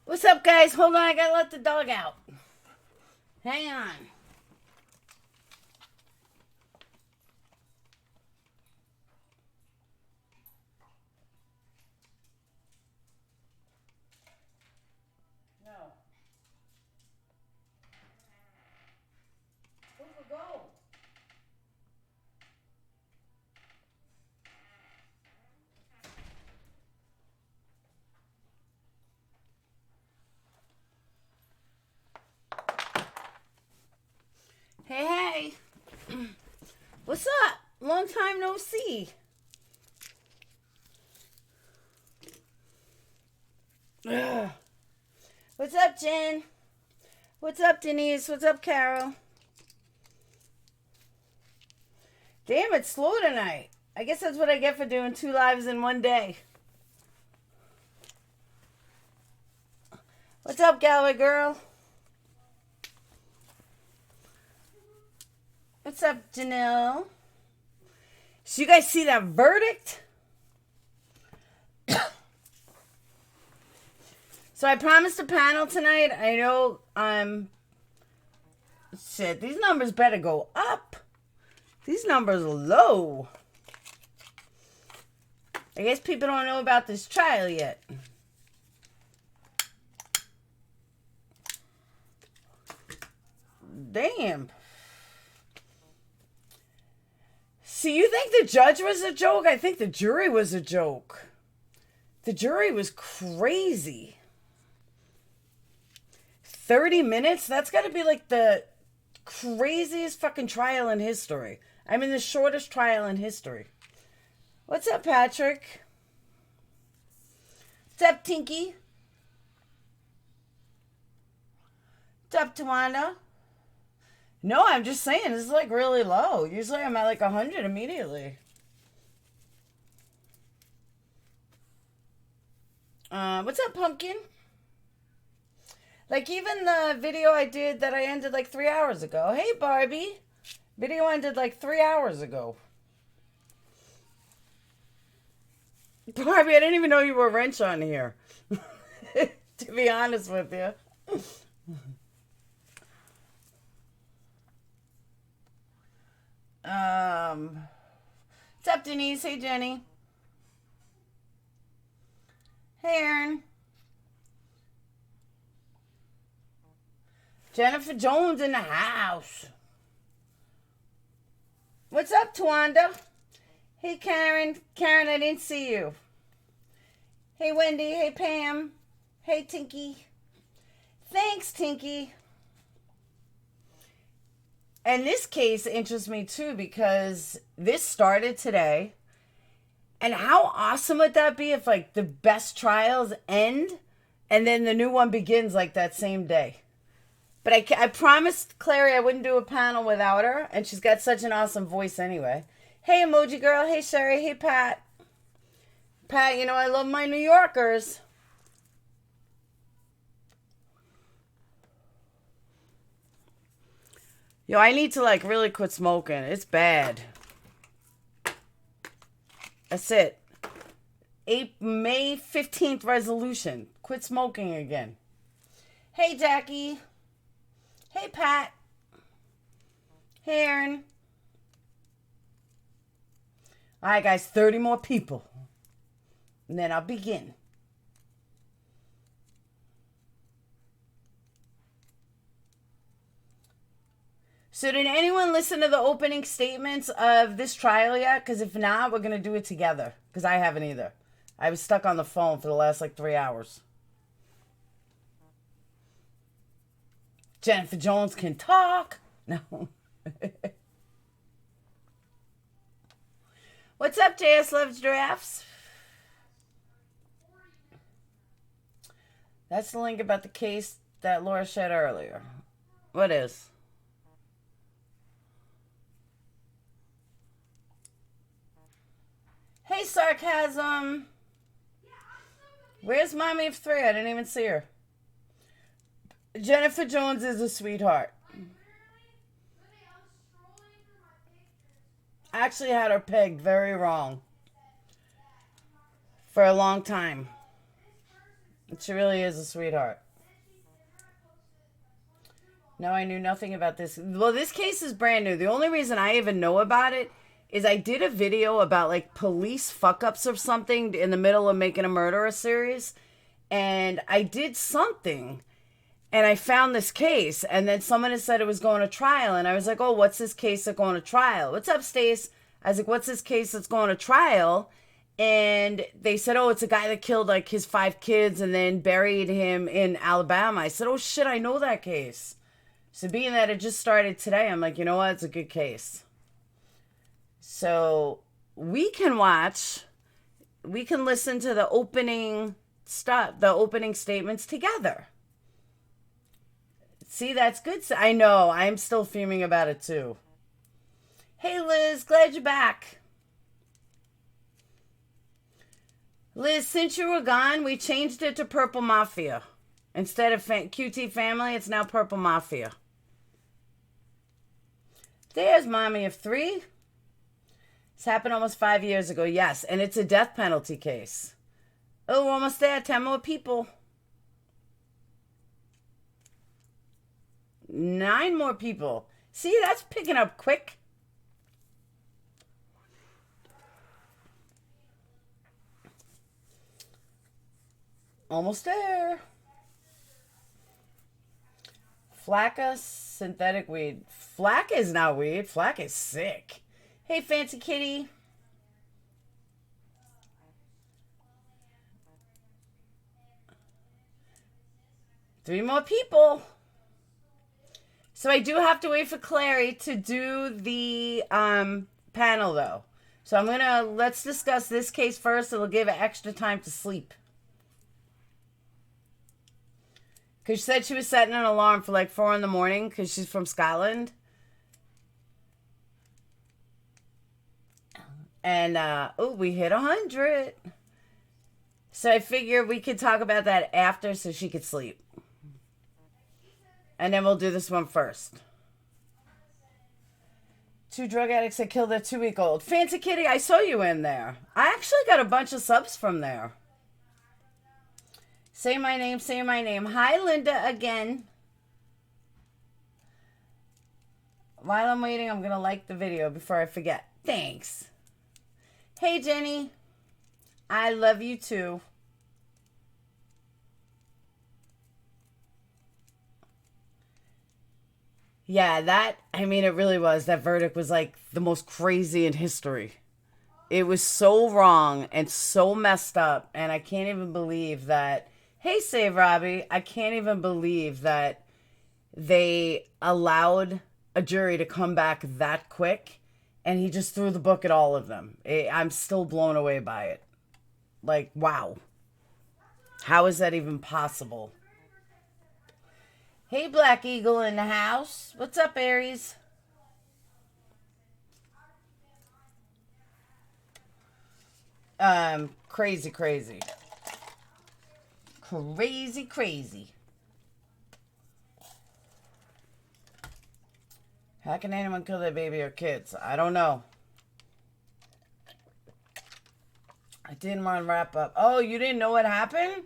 What's up, guys? Hold on, I gotta let the dog out. Hang on. No. Go. Hey, hey. What's up? Long time no see. Ugh. What's up, Jen? What's up, Denise? What's up, Carol? Damn, it's slow tonight. I guess that's what I get for doing 2 lives in one day. What's up, Galway girl? What's up, Janelle? So you guys see that verdict? So I promised a panel tonight. I know shit, these numbers better go up. These numbers are low. I guess people don't know about this trial yet. Damn. So you think the judge was a joke? I think the jury was a joke. The jury was crazy. 30 minutes? That's got to be like the craziest fucking trial in history. I mean, the shortest trial in history. What's up, Patrick? What's up, Tinky? What's up, Tawanda? No, I'm just saying, this is like really low. Usually I'm at like 100 immediately. What's up, Pumpkin? Like even the video I did that I ended like 3 hours ago. Hey, Barbie. Video ended like 3 hours ago. Barbie, I didn't even know you were a wrench on here. To be honest with you. What's up, Denise? Hey, Jenny. Hey, Aaron. Jennifer Jones in the house. What's up, Tawanda? Hey, Karen. Karen, I didn't see you. Hey, Wendy. Hey, Pam. Hey, Tinky. Thanks, Tinky. And this case interests me too because this started today. And how awesome would that be if like the best trials end and then the new one begins like that same day? But I promised Clary I wouldn't do a panel without her, and she's got such an awesome voice anyway. Hey, Emoji Girl. Hey, Sherry. Hey, Pat. Pat, you know I love my New Yorkers. Yo, I need to like really quit smoking. It's bad. That's it. May 15th resolution. Quit smoking again. Hey, Jackie. Hey, Pat. Hey, Aaron. All right, guys, 30 more people. And then I'll begin. So did anyone listen to the opening statements of this trial yet? Because if not, we're going to do it together. Because I haven't either. I was stuck on the phone for the last like 3 hours. Jennifer Jones can talk. No. What's up, JS Loves Giraffes? That's the link about the case that Laura shared earlier. What is? Hey, Sarcasm. Where's Mommy of 3? I didn't even see her. Jennifer Jones is a sweetheart. I actually had her pegged very wrong for a long time. She really is a sweetheart. No, I knew nothing about this. Well, this case is brand new. The only reason I even know about it is I did a video about like police fuck ups or something in the middle of making a murderer series. And I did something and I found this case. And then someone had said it was going to trial. And I was like, oh, what's this case that's going to trial? What's up, Stace? I was like, what's this case that's going to trial? And they said, oh, it's a guy that killed like his 5 kids and then buried him in Alabama. I said, oh, shit, I know that case. So being that it just started today, I'm like, you know what? It's a good case. So we can listen to the opening stuff, the opening statements together. See, that's good. I know. I'm still fuming about it too. Hey, Liz, glad you're back. Liz, since you were gone, we changed it to Purple Mafia. Instead of QT Family, it's now Purple Mafia. There's Mommy of 3. This happened almost 5 years ago, yes. And it's a death penalty case. Oh, we're almost there. 10 more people. 9 more people. See, that's picking up quick. Almost there. Flacca synthetic weed. Flacca is not weed. Flacca is sick. Hey, Fancy Kitty. Three more people. So I do have to wait for Clary to do the panel, though. So let's discuss this case first. It'll give it extra time to sleep. Because she said she was setting an alarm for like 4 in the morning because she's from Scotland. And, we hit 100. So I figured we could talk about that after so she could sleep. And then we'll do this one first. 2 drug addicts that killed their 2-week-old. Fancy Kitty, I saw you in there. I actually got a bunch of subs from there. Say my name, say my name. Hi, Linda, again. While I'm waiting, I'm going to like the video before I forget. Thanks. Hey, Jenny. I love you, too. Yeah, it really was. That verdict was like the most crazy in history. It was so wrong and so messed up. And I can't even believe that. Hey, Save Robbie. I can't even believe that they allowed a jury to come back that quick. And he just threw the book at all of them. I'm still blown away by it. Like, wow. How is that even possible? Hey, Black Eagle in the house. What's up, Aries? Crazy. Crazy. How can anyone kill their baby or kids? I don't know. I didn't want to wrap up. Oh, you didn't know what happened?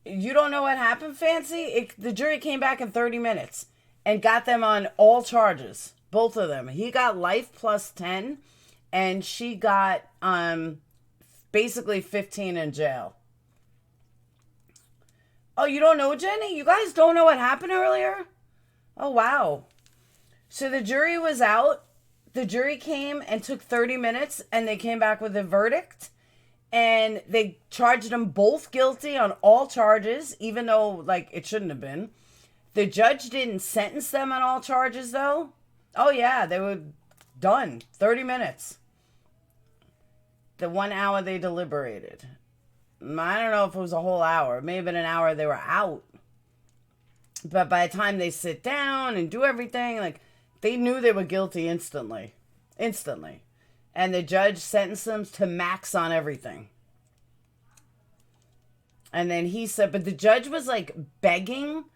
You don't know what happened, Fancy? The jury came back in 30 minutes and got them on all charges. Both of them. He got life plus 10 and she got basically 15 in jail. Oh, you don't know, Jenny? You guys don't know what happened earlier? Oh, wow. So the jury was out. The jury came and took 30 minutes and they came back with a verdict. And they charged them both guilty on all charges, even though, it shouldn't have been. The judge didn't sentence them on all charges, though. Oh, yeah, they were done. 30 minutes. The 1 hour they deliberated. I don't know if it was a whole hour. It may have been an hour they were out. But by the time they sit down and do everything, they knew they were guilty instantly. Instantly. And the judge sentenced them to max on everything. And then he said, but the judge was begging,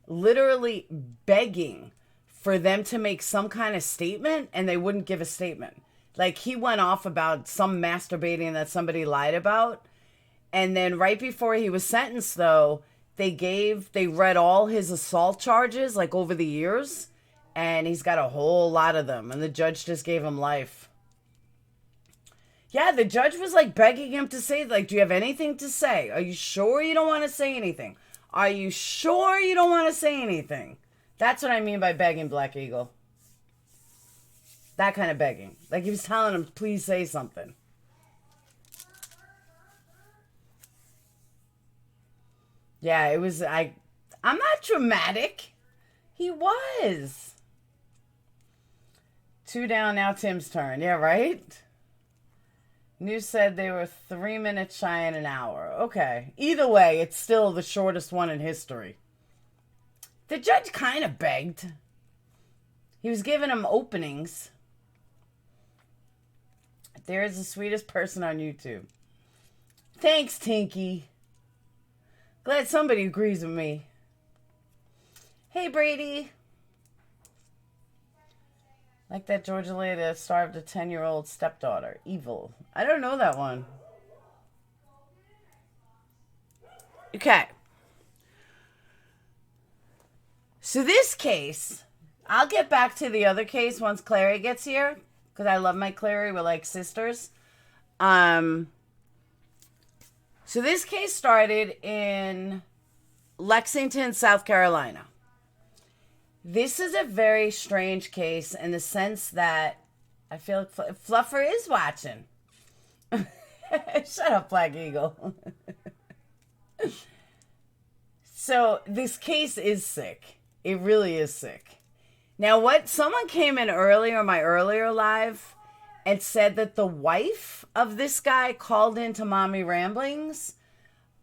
literally begging for them to make some kind of statement, and they wouldn't give a statement. Like, he went off about some masturbating that somebody lied about. And then right before he was sentenced, though, they read all his assault charges, like, over the years. And he's got a whole lot of them. And the judge just gave him life. Yeah, the judge was, like, begging him to say, like, do you have anything to say? Are you sure you don't want to say anything? Are you sure you don't want to say anything? That's what I mean by begging, Black Eagle. That kind of begging. Like, he was telling him, please say something. Yeah, it was, I'm not dramatic. He was. 2 down, now Tim's turn. Yeah, right? News said they were 3 minutes shy in an hour. Okay. Either way, it's still the shortest one in history. The judge kind of begged. He was giving him openings. There is the sweetest person on YouTube. Thanks, Tinky. Glad somebody agrees with me. Hey, Brady. Like that Georgia lady that starved a 10-year-old stepdaughter. Evil. I don't know that one. Okay. So this case, I'll get back to the other case once Clary gets here. Because I love my Clary. We're like sisters. So this case started in Lexington, South Carolina. This is a very strange case in the sense that I feel like Fluffer is watching. Shut up, Black Eagle. So this case is sick. It really is sick. Now, someone came in earlier, my earlier live, and said that the wife of this guy called into Mommy Ramblings.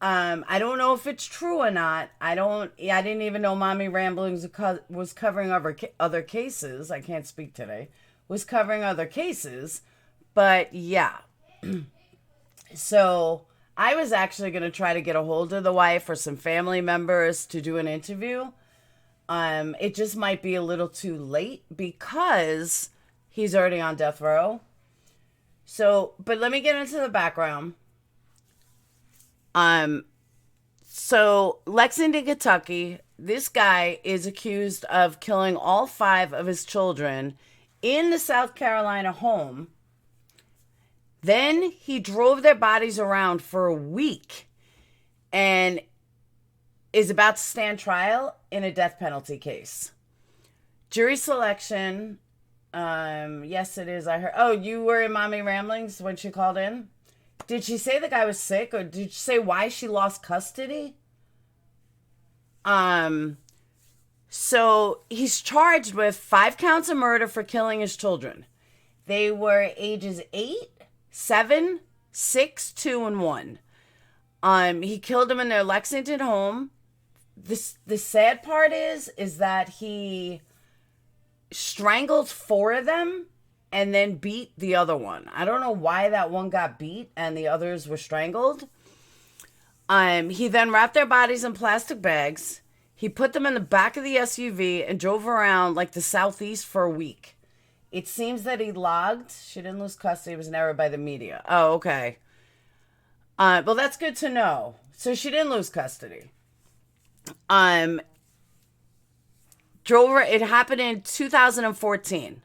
I don't know if it's true or not. I didn't even know Mommy Ramblings was covering other cases. I can't speak today. Was covering other cases. But yeah. So I was actually going to try to get a hold of the wife or some family members to do an interview. It just might be a little too late because he's already on death row. So, but let me get into the background. So Lexington, Kentucky, this guy is accused of killing all 5 of his children in the South Carolina home. Then he drove their bodies around for a week and is about to stand trial in a death penalty case. Jury selection. Yes, it is. I heard. Oh, you were in Mommy Ramblings when she called in? Did she say the guy was sick, or did she say why she lost custody? So he's charged with 5 counts of murder for killing his children. They were ages 8, 7, 6, 2, and 1. He killed them in their Lexington home. The sad part is that he strangled 4 of them and then beat the other one. I don't know why that one got beat and the others were strangled. He then wrapped their bodies in plastic bags. He put them in the back of the SUV and drove around like the southeast for a week. It seems that he logged. She didn't lose custody. It was never by the media. Oh, okay. Well, that's good to know. So she didn't lose custody. It happened in 2014.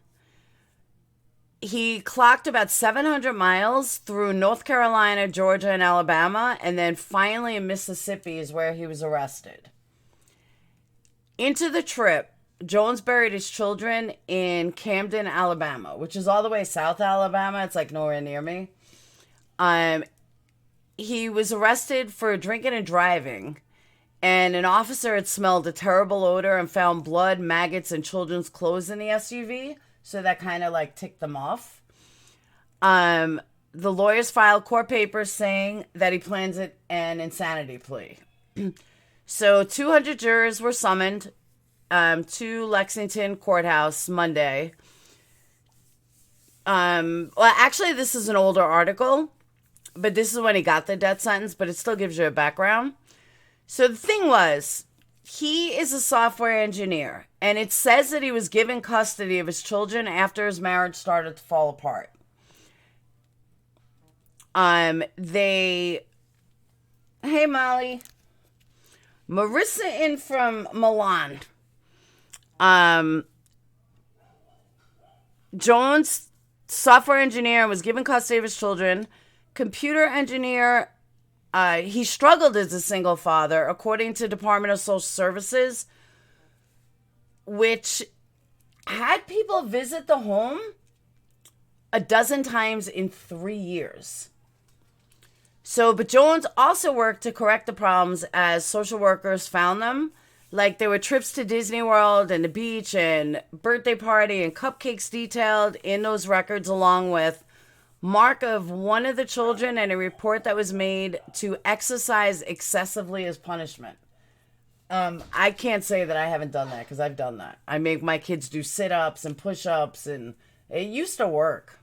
He clocked about 700 miles through North Carolina, Georgia, and Alabama, and then finally in Mississippi is where he was arrested. Into the trip, Jones buried his children in Camden, Alabama, which is all the way south Alabama. It's like nowhere near me. He was arrested for drinking and driving, and an officer had smelled a terrible odor and found blood, maggots, and children's clothes in the SUV. So that kind of like ticked them off. The lawyers filed court papers saying that he plans an insanity plea. So 200 jurors were summoned to Lexington Courthouse Monday. Well, actually, this is an older article, but this is when he got the death sentence, but it still gives you a background. So the thing was, he is a software engineer, and it says that he was given custody of his children after his marriage started to fall apart. Hey, Molly. Marissa in from Milan. Jones, software engineer, was given custody of his children. Computer engineer, he struggled as a single father, according to Department of Social Services, which had people visit the home a dozen times in 3 years. But Jones also worked to correct the problems as social workers found them. Like, there were trips to Disney World and the beach and birthday party and cupcakes detailed in those records, along with mark of one of the children and a report that was made to exercise excessively as punishment. I can't say that I haven't done that, because I've done that. I make my kids do sit-ups and push-ups, and it used to work.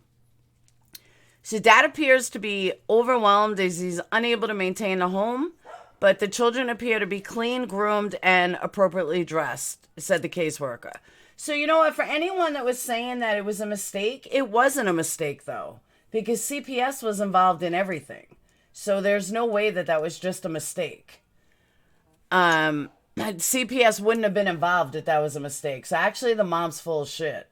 So Dad appears to be overwhelmed as he's unable to maintain the home, but the children appear to be clean, groomed, and appropriately dressed, said the caseworker. So you know what? For anyone that was saying that it was a mistake, it wasn't a mistake, though, because CPS was involved in everything. So there's no way that that was just a mistake. CPS wouldn't have been involved if that was a mistake. So actually, the mom's full of shit.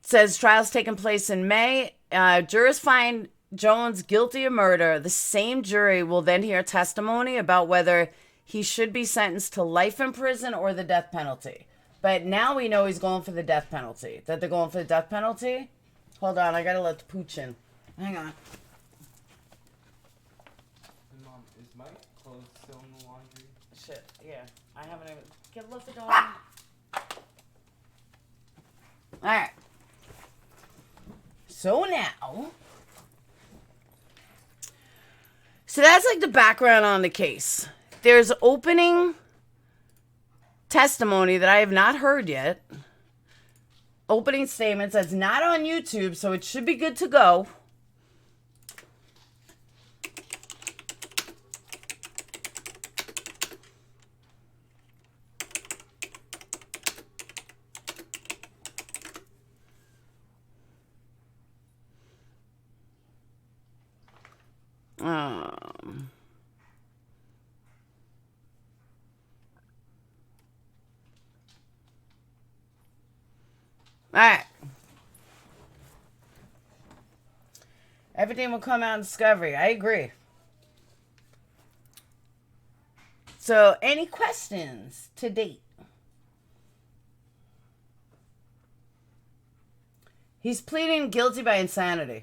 Says trial's taking place in May. Jurors find Jones guilty of murder. The same jury will then hear testimony about whether he should be sentenced to life in prison or the death penalty. But now we know he's going for the death penalty. That they're going for the death penalty? Hold on, I gotta let the pooch in. Hang on. Mom, is my clothes still in the laundry? Shit, yeah. I haven't even... Let the dog in. Alright. So now... So that's like the background on the case. There's opening testimony that I have not heard yet. Opening statements that's not on YouTube, so it should be good to go. All right. Everything will come out in discovery. I agree. So, any questions to date? He's pleading guilty by insanity.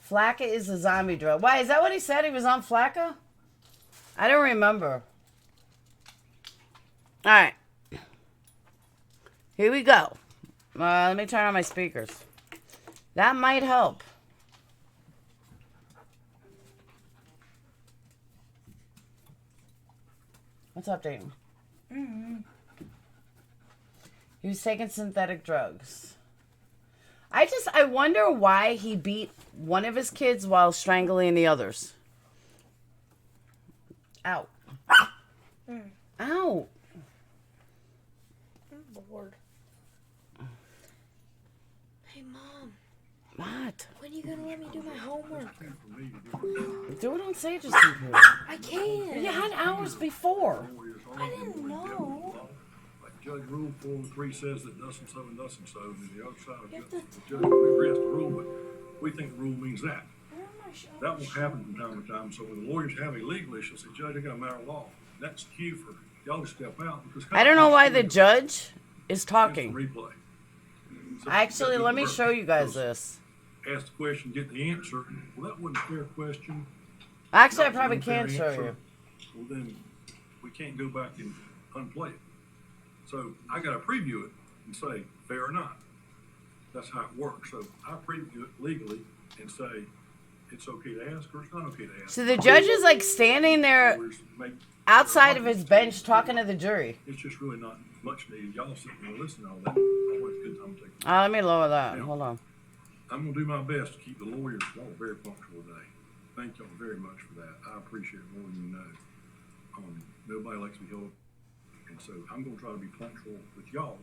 Flacca is a zombie drug. Why, is that what he said? He was on Flacca? I don't remember. All right. Here we go. Let me turn on my speakers. That might help. What's up, Dayton? He was taking synthetic drugs. I wonder why he beat one of his kids while strangling the others. Ow. Ow. I'm bored. Hey, Mom. What? When are you gonna let me do my homework? Do it on Sage's computer. I can't. You had hours before. I didn't know. Like Judge Rule 403 says that thus and so and thus and so, and the other side of the judge agrees the rule, but we think the rule means that. That will happen from time to time. So when the lawyers have a legal issue, say, Judge, I got a matter of law. That's the cue for y'all to step out. Because I don't know why the judge is talking. Replay. So Actually, let me show you guys this. Ask the question, get the answer. Well, that wasn't a fair question. Actually, I probably can show you. Well, then we can't go back and unplay it. So I got to preview it and say, fair or not. That's how it works. So I preview it legally and say, it's okay to ask or it's not okay to ask. So the judge is like standing there outside of his bench talking to the jury. It's just really not much needed. Y'all sitting there listening to all that. Always a good time to take it. Let me lower that. Hold on. I'm going to do my best to keep the lawyers all very punctual today. Thank y'all very much for that. I appreciate it more than you know. Nobody likes to be held. And so I'm going to try to be punctual with y'all.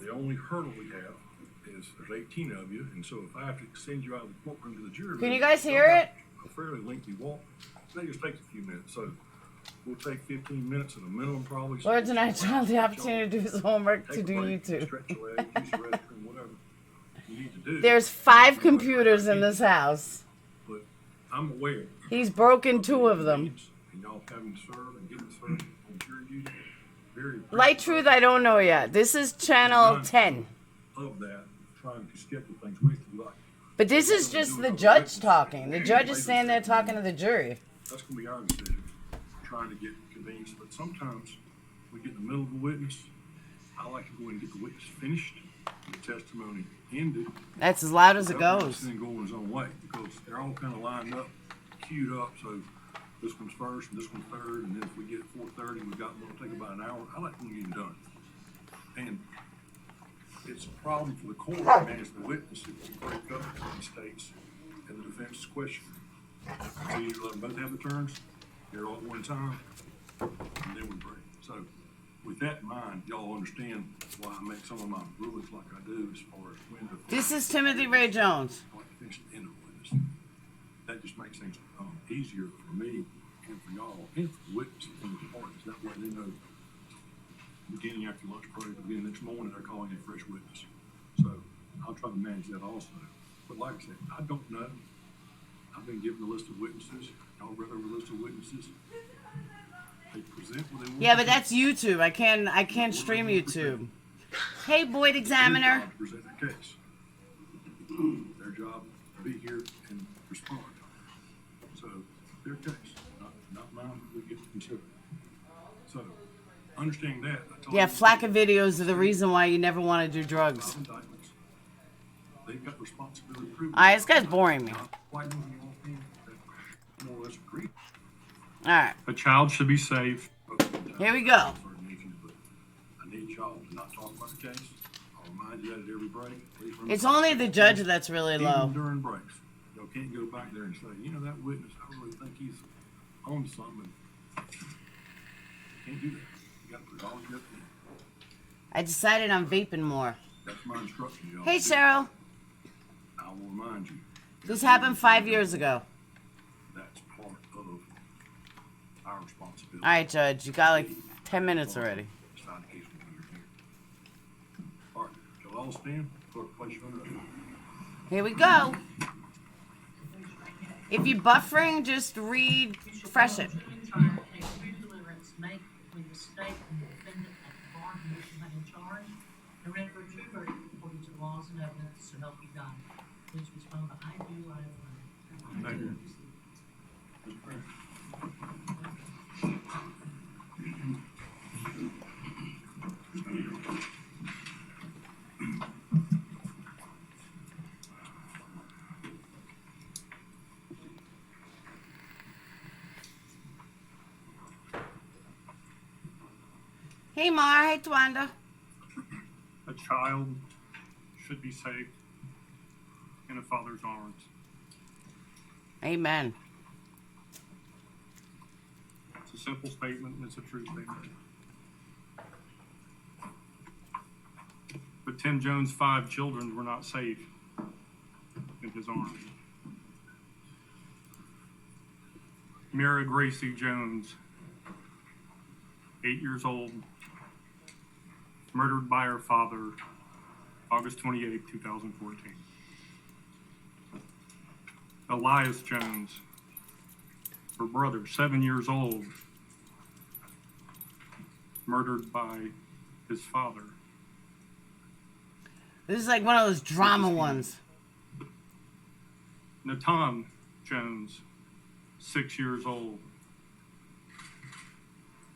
The only hurdle we have is there's 18 of you, and so if I have to send you out of the courtroom to the jury room, Can you guys hear it? a fairly lengthy walk. That just takes a few minutes. So we'll take 15 minutes at a minimum, probably. Lord, tonight, child, the opportunity to do his homework, to Take a do break, YouTube. stretch your legs, use your restroom, whatever you need to do. There's 5 computers in this house. But I'm aware. He's broken 2 of them. And y'all having to serve and getting served on jury duty. Very Light Truth, I don't know yet. This is channel 10. of that, trying to schedule things with you. Like, But this is just the judge talking. The judge is standing there talking to the jury. that's going to be our decision, trying to get convenience. But sometimes we get in the middle of a witness. I like to go in and get the witness finished, the testimony ended. That's as loud as it That goes. Then going his own way because they're all kind of lined up, queued up. So this one's first and this one's third, and then if we get 4:30, we've got one take about an hour. I like to get it done, and it's a problem for the court to manage the witness if we break up the states and the defense's question. So you let them both have the turns, they're all at one time, and then we break. So with that in mind, y'all understand why I make some of my rulings like I do as far as when to. This is Timothy Ray Jones. I like to finish the end of the witness. That just makes things easier for me and for y'all and for the witness and the parties. That way they know beginning after lunch break, beginning next morning, they're calling a fresh witness. So I'll try to manage that also. But like I said, I don't know. I've been given a list of witnesses. Y'all read over a list of witnesses. They present what they want. Yeah, but that's YouTube. I can't stream YouTube. Hey, Boyd Examiner. Their job to present their case. Their job to be here and respond. So their case, not mine. We get to consider. So understanding that. Yeah, Flacca videos are the reason why you never want to do drugs. Indictments. They've got responsibility to prove. Alright, this guy's boring me. Quite moving you all in, that more or less agree. Alright, A child should be safe. here we go. I need y'all to not talk about the case. I'll remind you that at every break. Please remember- It's only the judge that's really Even low. during breaks. Y'all can't go back there and say, you know, that witness, I really think he's on something. Can't do that. You gotta put it all together. I decided I'm vaping more. That's my instruction, y'all. Hey, Cheryl. I will remind you. This happened 5 years ago. That's part of our responsibility. Alright, Judge, you got like 10 minutes already. Decide the case when you're here. All right, y'all all stand. Clerk, place your own oath. Here we go. If you're buffering, just refresh it. Make between the state and the defendant at the bar in which you have been charged, and render a true verdict according to the laws and evidence, so help you God. Please respond to I do, I affirm. Thank you. Hey, Mar. Hey, Twanda. A child should be safe in a father's arms. Amen. It's a simple statement and it's a true statement. But Tim Jones' 5 children were not safe in his arms. Mira Gracie Jones, 8 years old, murdered by her father, August 28, 2014. Elias Jones, her brother, 7 years old, murdered by his father. This is like one of those drama ones. Natan Jones, 6 years old,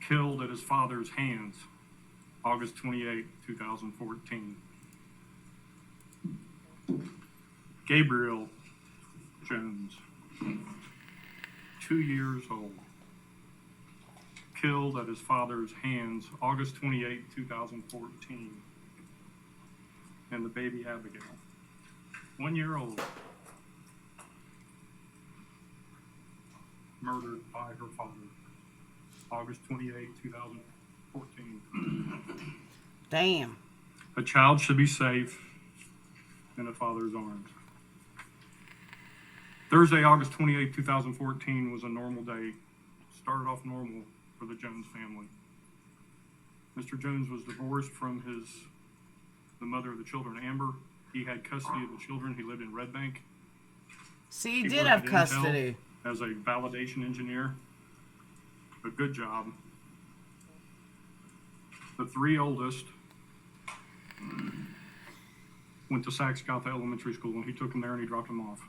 killed at his father's hands, August 28, 2014. Gabriel Jones, 2 years old, killed at his father's hands, August 28, 2014. And the baby Abigail, 1 year old, murdered by her father, August 28, 2014. Damn. A child should be safe in a father's arms. Thursday, August 28, 2014 was a normal day. Started off normal for the Jones family. Mr. Jones was divorced from the mother of the children, Amber. He had custody of the children. He lived in Red Bank. See, he did worked have at Intel custody. as a validation engineer. A good job. The three oldest went to Saxe-Gotha Elementary School, and he took them there and he dropped them off.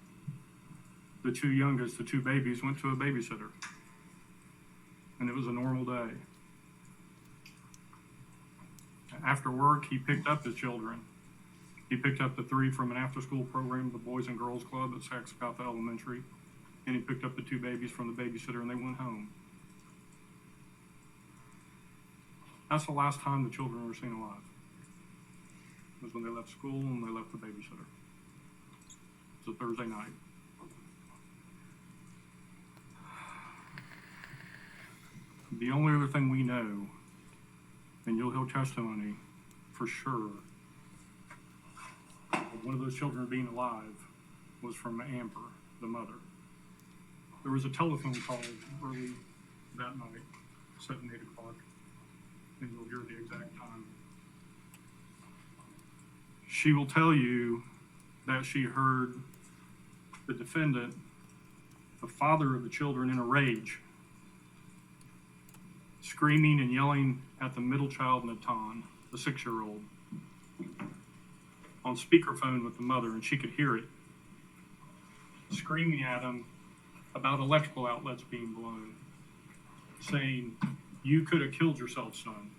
The two youngest, the two babies, went to a babysitter. And it was a normal day. After work, he picked up his children. He picked up the three from an after-school program, the Boys and Girls Club at Saxe-Gotha Elementary. And he picked up the two babies from the babysitter, and they went home. That's the last time the children were seen alive. It was when they left school and they left the babysitter. It was a Thursday night. The only other thing we know, and you'll hear testimony for sure, of one of those children being alive was from Amber, the mother. There was a telephone call early that night, 7, 8 o'clock, and you'll hear the exact time. She will tell you that she heard the defendant, the father of the children, in a rage, screaming and yelling at the middle child, Natan, the 6-year-old, on speakerphone with the mother, and she could hear it, screaming at him about electrical outlets being blown, saying, "You could have killed yourself, son.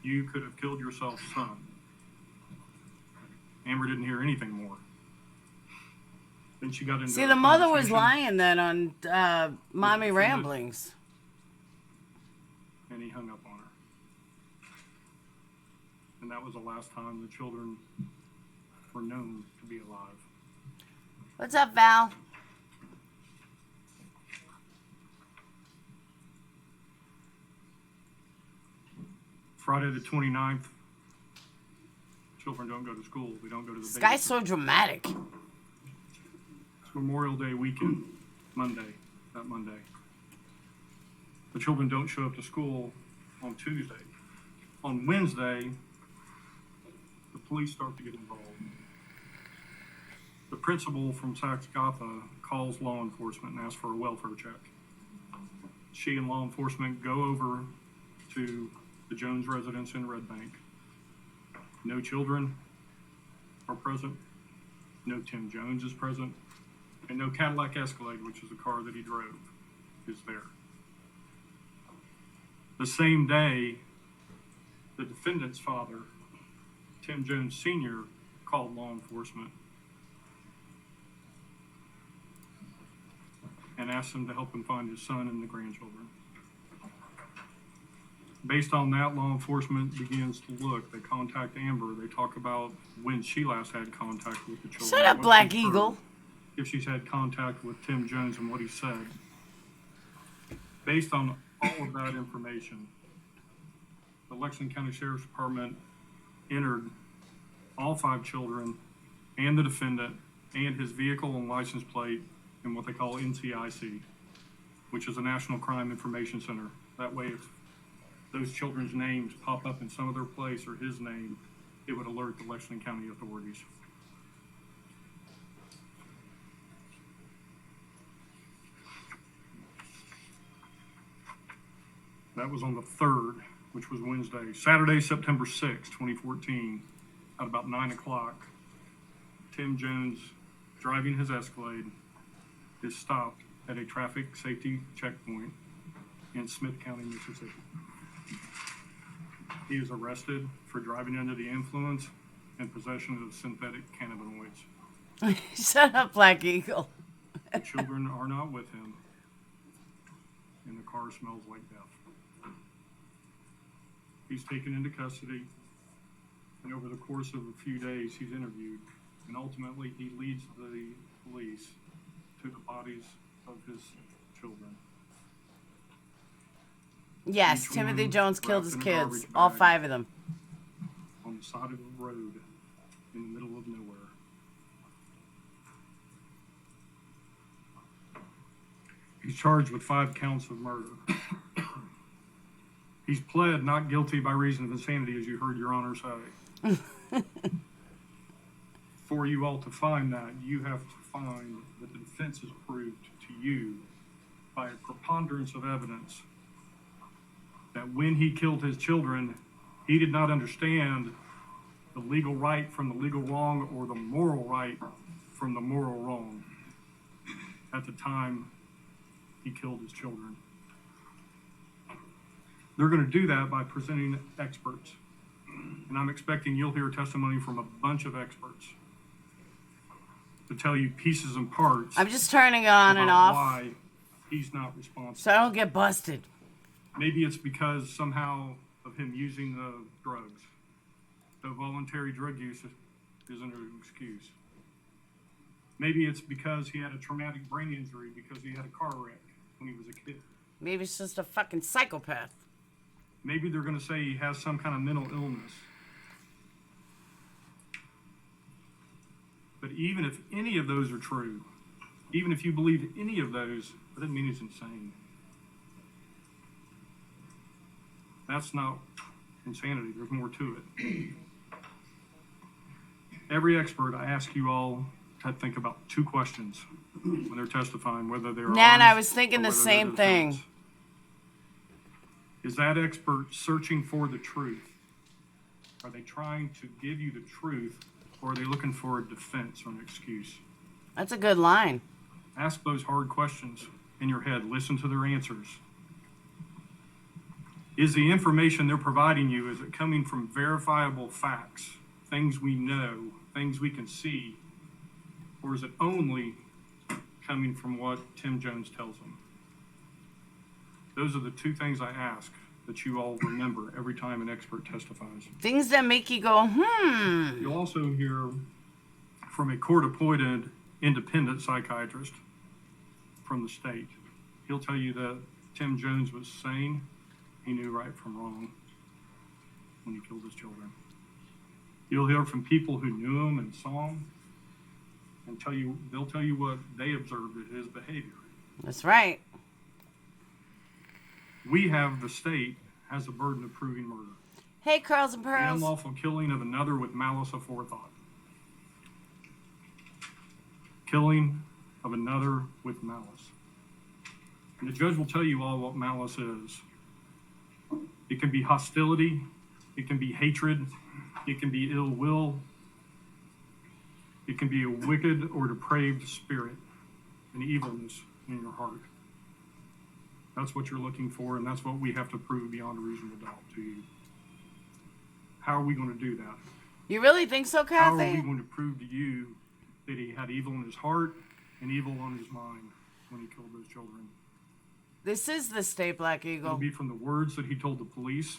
You could have killed yourself, son." Amber didn't hear anything more. Then she got into See, a the mother was conversation, lying then on Mommy Ramblings. and he hung up on her. And that was the last time the children were known to be alive. What's up, Val? Friday the 29th, children don't go to school. They don't go to the This guy's babysitter. so dramatic. It's Memorial Day weekend, that Monday. The children don't show up to school on Tuesday. On Wednesday, the police start to get involved. The principal from Saxe-Gotha calls law enforcement and asks for a welfare check. She and law enforcement go over to the Jones residence in Red Bank. No children are present. No Tim Jones is present. And no Cadillac Escalade, which is the car that he drove, is there. The same day, the defendant's father, Tim Jones Sr., called law enforcement and asked them to help him find his son and the grandchildren. Based on that, law enforcement begins to look. They contact Amber. They talk about when she last had contact with the children. Shut up, what Black she's heard, Eagle. if she's had contact with Tim Jones and what he said. Based on all of that information, the Lexington County Sheriff's Department entered all 5 children and the defendant and his vehicle and license plate in what they call NCIC, which is a National Crime Information Center. That way, if those children's names pop up in some other place or his name, it would alert the Lexington County authorities. That was on the 3rd, which was Wednesday. Saturday, September 6, 2014, at about 9 o'clock, Tim Jones, driving his Escalade, is stopped at a traffic safety checkpoint in Smith County, Mississippi. He is arrested for driving under the influence and possession of synthetic cannabinoids. Shut up, Black Eagle. The children are not with him, and the car smells like death. He's taken into custody, and over the course of a few days, he's interviewed, and ultimately he leads the police to the bodies of his children. Yes, Each Timothy one Jones killed wrapped his in a kids. garbage All bag 5 of them. on the side of the road in the middle of nowhere. He's charged with 5 counts of murder. He's pled not guilty by reason of insanity, as you heard Your Honor say. For you all to find that, you have to find that the defense has proved to you by a preponderance of evidence that when he killed his children, he did not understand the legal right from the legal wrong or the moral right from the moral wrong at the time he killed his children. They're going to do that by presenting experts. And I'm expecting you'll hear testimony from a bunch of experts to tell you pieces and parts. I'm just turning it on and about off why he's not responsible. so I don't get busted. Maybe it's because somehow of him using the drugs. So voluntary drug use isn't an excuse. Maybe it's because he had a traumatic brain injury because he had a car wreck when he was a kid. Maybe it's just a fucking psychopath. Maybe they're going to say he has some kind of mental illness. But even if any of those are true, even if you believe any of those, that doesn't mean he's insane. That's not insanity. There's more to it. Every expert, I ask you all to think about 2 questions when they're testifying, whether they're Nan, ours I was thinking or the whether same they're thing. defense. Is that expert searching for the truth? Are they trying to give you the truth, or are they looking for a defense or an excuse? That's a good line. Ask those hard questions in your head. Listen to their answers. Is the information they're providing you, is it coming from verifiable facts, things we know, things we can see, or is it only coming from what Tim Jones tells them? Those are the 2 things I ask that you all remember every time an expert testifies. Things that make you go, You'll also hear from a court-appointed independent psychiatrist from the state. He'll tell you that Tim Jones was sane. He knew right from wrong when he killed his children. You'll hear from people who knew him and saw him, and they'll tell you what they observed of his behavior. That's right. The state has the burden of proving murder. Hey, Curls and Pearls. Unlawful killing of another with malice aforethought. Killing of another with malice. And the judge will tell you all what malice is. It can be hostility. It can be hatred. It can be ill will. It can be a wicked or depraved spirit, an evilness in your heart. That's what you're looking for, and that's what we have to prove beyond a reasonable doubt to you. How are we going to do that? You really think so, How are we Kathy? going to prove to you that he had evil in his heart and evil on his mind when he killed those children? This is the state Black It'll Eagle. be from the words that he told the police,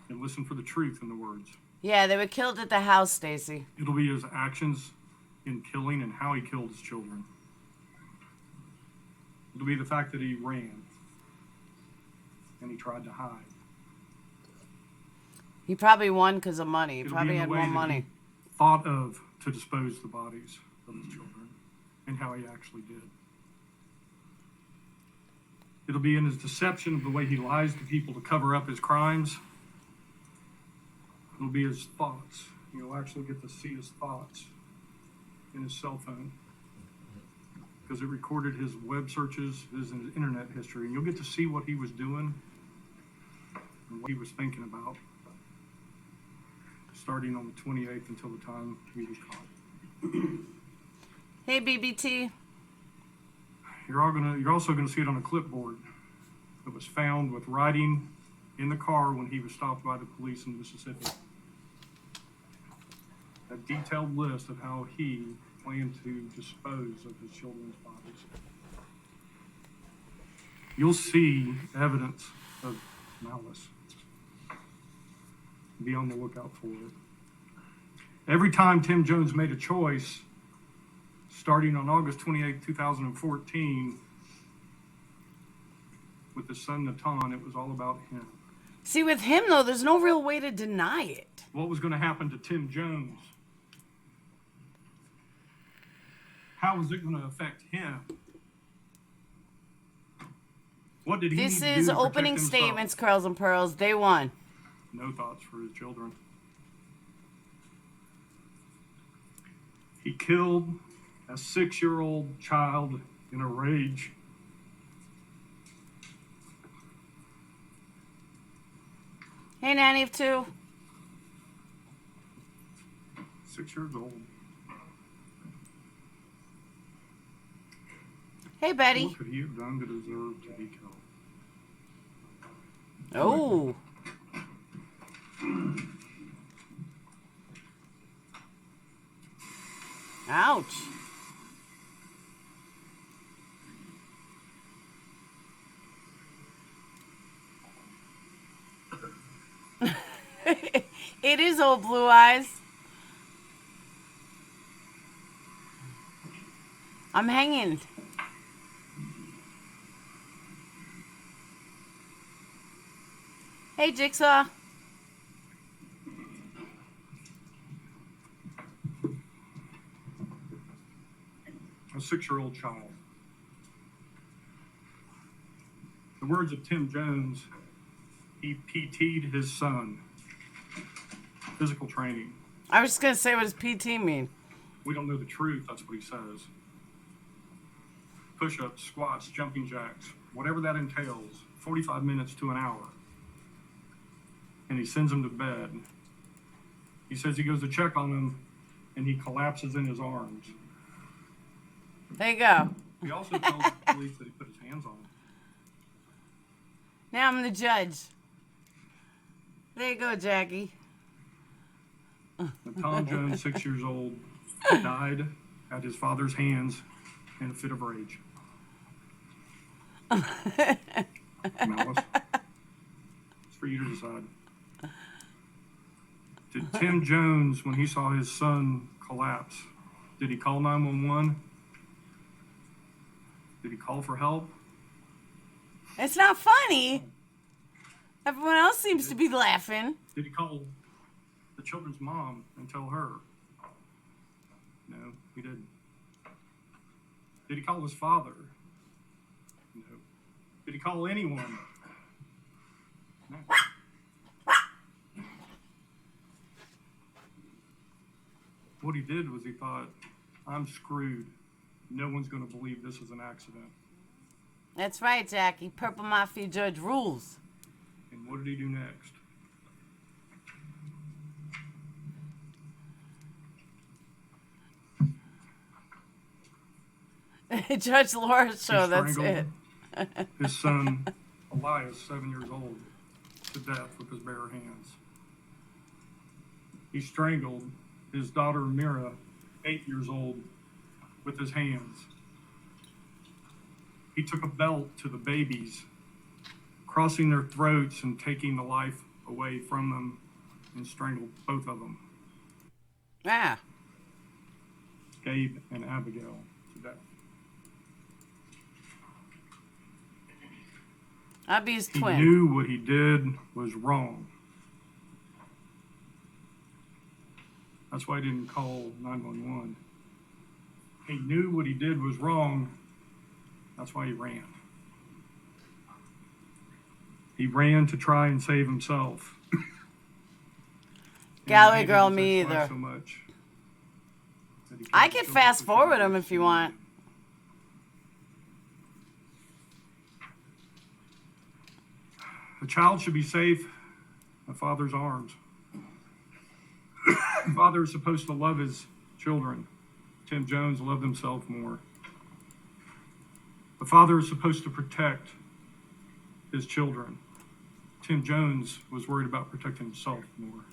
and listen for the truth in the words. Yeah, they were killed at the house, Stacy. It'll be his actions in killing and how he killed his children. It'll be the fact that he ran and he tried to hide. He probably won because of money. He It'll be probably in had the way more that money. he thought of to dispose the bodies of his children and how he actually did. It'll be in his deception of the way he lies to people to cover up his crimes. It'll be his thoughts. You'll actually get to see his thoughts in his cell phone because it recorded his web searches, his internet history, and you'll get to see what he was doing and what he was thinking about starting on the 28th until the time he was caught. Hey, BBT. You're also gonna see it on a clipboard that was found with writing in the car when he was stopped by the police in Mississippi. A detailed list of how he planned to dispose of his children's bodies. You'll see evidence of malice. Be on the lookout for it. Every time Tim Jones made a choice, starting on August 28, 2014, with his son Natan, it was all about him. See, with him, though, there's no real way to deny it. What was going to happen to Tim Jones? How was it going to affect him? What did he need This to do is to protect opening himself? statements, Curls and Pearls, day one. No thoughts for his children. He killed a 6-year-old child in a rage. Hey, Nanny of two. 6 years old. Hey, Betty. What could he have done to deserve to be killed? Oh. Ouch. It is old Blue Eyes. I'm hanging. Hey, Jigsaw. A 6-year-old child. The words of Tim Jones, he PT'd his son. Physical training. I was just going to say, what does PT mean? We don't know the truth, that's what he says. Push-ups, squats, jumping jacks, whatever that entails, 45 minutes to an hour. And he sends him to bed. He says he goes to check on him, and he collapses in his arms. There you go. He also tells the police that he put his hands on him. Now I'm the judge. There you go, Jackie. Tom Jones, 6 years old, died at his father's hands in a fit of rage. Malice. It's for you to decide. Did Tim Jones, when he saw his son collapse, did he call 911? Did he call for help? It's not funny. Everyone else seems to be laughing. Did he call the children's mom and tell her? No, he didn't. Did he call his father? No. Did he call anyone? No. What he did was he thought, I'm screwed. No one's going to believe this is an accident. That's right, Jackie. Purple Mafia Judge rules. And what did he do next? Judge Laura's show, that's it. His son, Elias, 7 years old, to death with his bare hands. He strangled his daughter, Mira, 8 years old, with his hands. He took a belt to the babies, crossing their throats and taking the life away from them, and strangled both of them. Ah. Gabe and Abigail, to death. I'd be his He twin. knew what he did was wrong. That's why he didn't call 911. He knew what he did was wrong. That's why he ran. He ran to try and save himself. Gallery And girl, he me hated his either. ex-wife so much that he I couldn't could show fast up forward with him if you want. A child should be safe in a father's arms. A father is supposed to love his children. Tim Jones loved himself more. The father is supposed to protect his children. Tim Jones was worried about protecting himself more.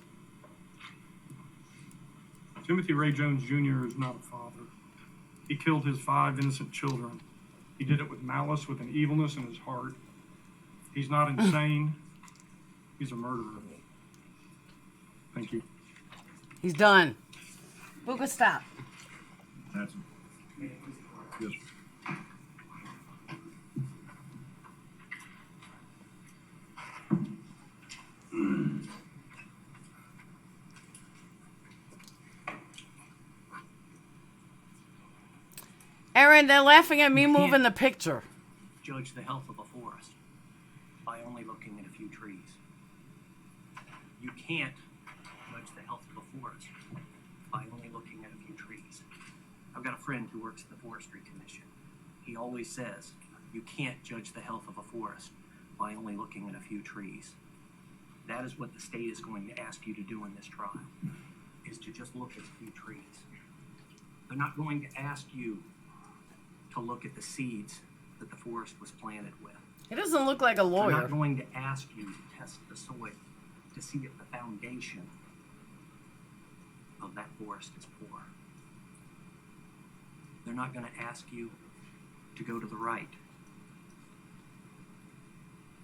Timothy Ray Jones Jr. is not a father. He killed his 5 innocent children. He did it with malice, with an evilness in his heart. He's not insane. He's a murderer. Thank you. He's done. Luca, stop. That's yes. Aaron, they're laughing at me You can't- moving the picture. Judge the health of a forest by only looking at a few trees. You can't judge the health of a forest by only looking at a few trees. I've got a friend who works at the Forestry Commission. He always says, you can't judge the health of a forest by only looking at a few trees. That is what the state is going to ask you to do in this trial, is to just look at a few trees. They're not going to ask you to look at the seeds that the forest was planted with. He doesn't look like a They're lawyer. not going to ask you to test the soil to see if the foundation of that forest is poor. They're not going to ask you to go to the right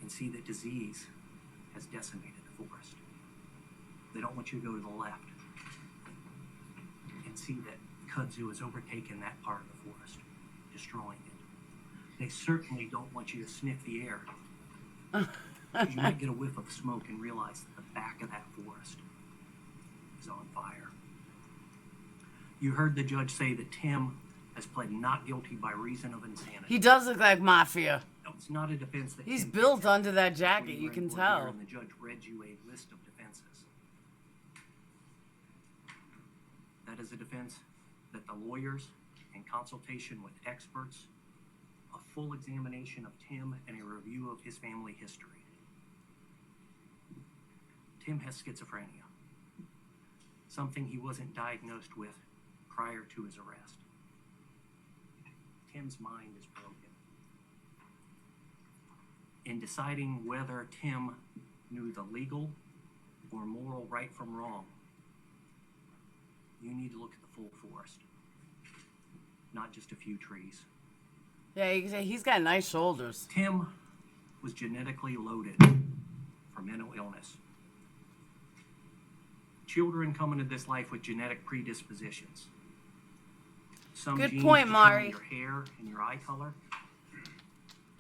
and see that disease has decimated the forest. They don't want you to go to the left and see that kudzu has overtaken that part of the forest, destroying it. They certainly don't want you to sniff the air. You might get a whiff of smoke and realize that the back of that forest is on fire. You heard the judge say that Tim has pled not guilty by reason of insanity. He does look like mafia. No, it's not a defense that He's Tim built gets. under that When jacket, you you were can in court here tell. And the judge read you a list of defenses. That is a defense that the lawyers, in consultation with experts, a full examination of Tim and a review of his family history. Tim has schizophrenia, something he wasn't diagnosed with prior to his arrest. Tim's mind is broken. In deciding whether Tim knew the legal or moral right from wrong, you need to look at the full forest, not just a few trees. Yeah, he's got nice shoulders. Tim was genetically loaded for mental illness. Children come into this life with genetic predispositions. Some Good genes point, determine Mari. your hair and your eye color.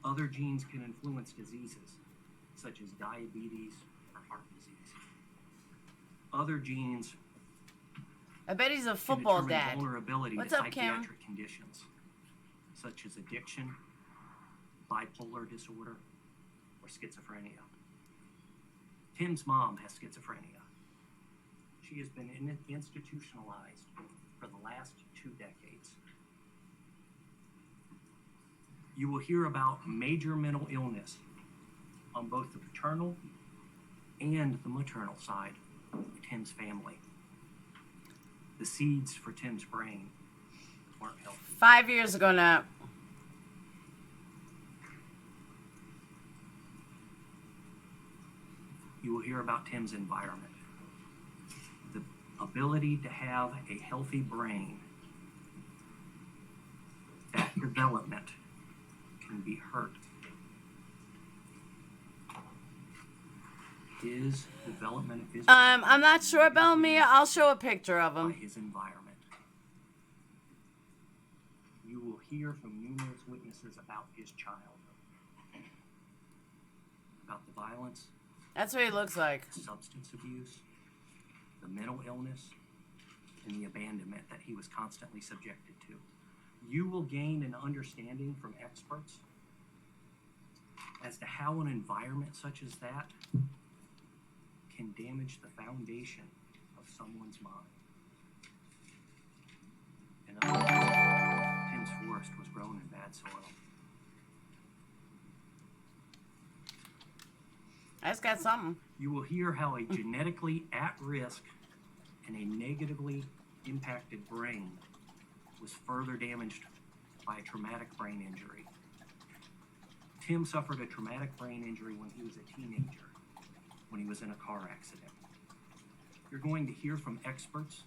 Other genes can influence diseases, such as diabetes or heart disease. Other genes I bet he's a can football determine dad. vulnerability What's to up, Kim? psychiatric conditions, such as addiction, bipolar disorder, or schizophrenia. Tim's mom has schizophrenia. She has been institutionalized for the last 2 decades. You will hear about major mental illness on both the paternal and the maternal side of Tim's family. The seeds for Tim's brain weren't healthy. 5 years ago now. You will hear about Tim's environment. The ability to have a healthy brain, that development can be hurt. His development of his I'm not sure, Bellamy. I'll show a picture of by him. his environment. You will hear from numerous witnesses about his childhood, about the violence, That's what he looks like. substance abuse, the mental illness, and the abandonment that he was constantly subjected to. You will gain an understanding from experts as to how an environment such as that can damage the foundation of someone's mind. In other words, Tim's forest was grown in bad soil. I just got something. You will hear how a genetically at-risk and a negatively impacted brain was further damaged by a traumatic brain injury. Tim suffered a traumatic brain injury when he was a teenager, when he was in a car accident. You're going to hear from experts.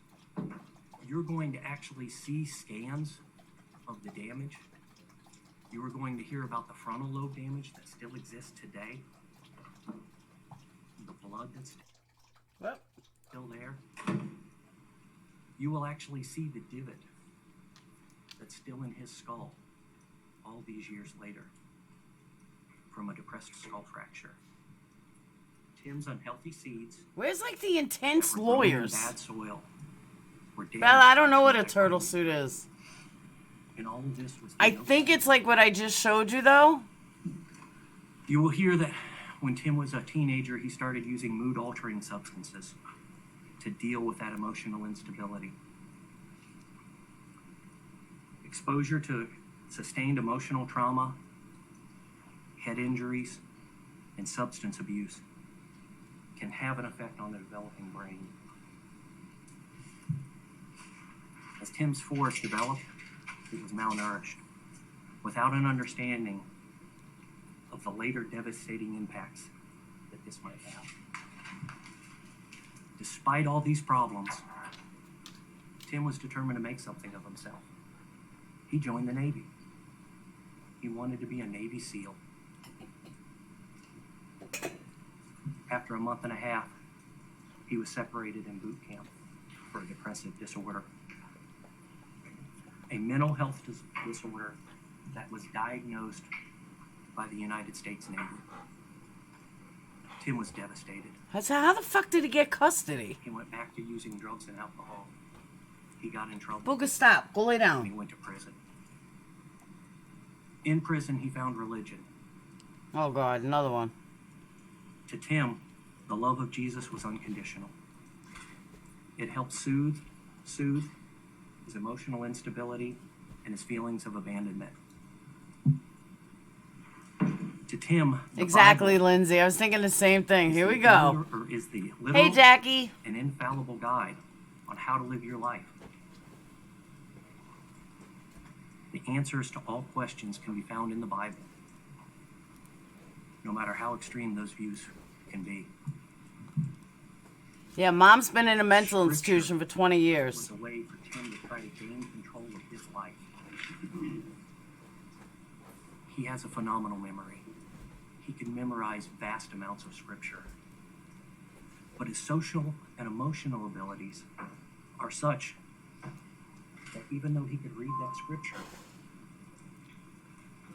You're going to actually see scans of the damage. You are going to hear about the frontal lobe damage that still exists today. The blood that's Well, still there. You will actually see the divot that's still in his skull all these years later from a depressed skull fracture. Tim's unhealthy seeds where's like the intense that were grown in lawyers? bad soil were damaged Bella, I don't know what a genetically. turtle suit is. And all of this was... I think it's like what I just showed you, though. You will hear that when Tim was a teenager, he started using mood-altering substances to deal with that emotional instability. Exposure to sustained emotional trauma, head injuries, and substance abuse can have an effect on the developing brain. As Tim's force developed, it was malnourished, without an understanding of the later devastating impacts that this might have. Despite all these problems, Tim was determined to make something of himself. He joined the Navy. He wanted to be a Navy SEAL. After a month and a half, he was separated in boot camp for a depressive disorder. A mental health disorder that was diagnosed by the United States Navy. Tim was devastated. How the fuck did he get custody? He went back to using drugs and alcohol. He got in trouble. Booga, stop. Go lay And he down. went to prison. In prison, he found religion. Oh, God. Another one. To Tim, the love of Jesus was unconditional. It helped soothe his emotional instability and his feelings of abandonment. To Tim, the Exactly, Bible Lindsay. I was thinking the same thing. is Here the we go. literal- or is the literal Hey, Jackie. and infallible guide on how to live your life. The answers to all questions can be found in the Bible, no matter how extreme those views can be. Yeah, Mom's been in a mental Scripture institution for 20 years. was a way for Tim to try to gain control of his life. He has a phenomenal memory. He can memorize vast amounts of scripture. But his social and emotional abilities are such that even though he could read that scripture,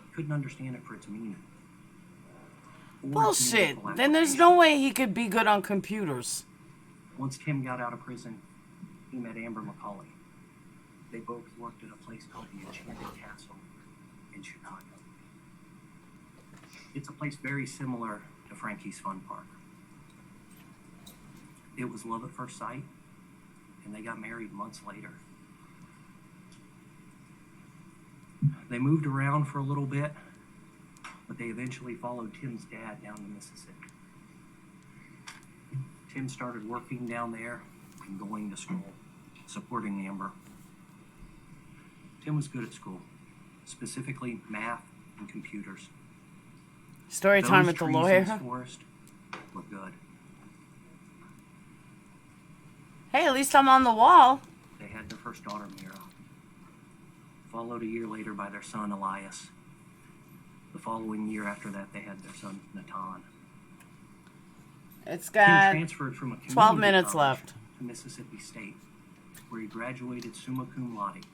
he couldn't understand it for its meaning. or its Bullshit. meaningful Then there's no way he could be good on computers. Once Tim got out of prison, he met Amber McCauley. They both worked at a place called the Enchanted Castle in Chicago. It's a place very similar to Frankie's Fun Park. It was love at first sight, and they got married months later. They moved around for a little bit, but they eventually followed Tim's dad down to Mississippi. Tim started working down there and going to school, supporting Amber. Tim was good at school, specifically math and computers. Story time with the Those trees in lawyer. this forest were good. Hey, at least I'm on the wall. They had their first daughter, Mira, followed a year later by their son, Elias. The following year after that, they had their son, Natan. It's Tim got transferred from a community 12 minutes college left. to Mississippi State, where he graduated summa cum laude.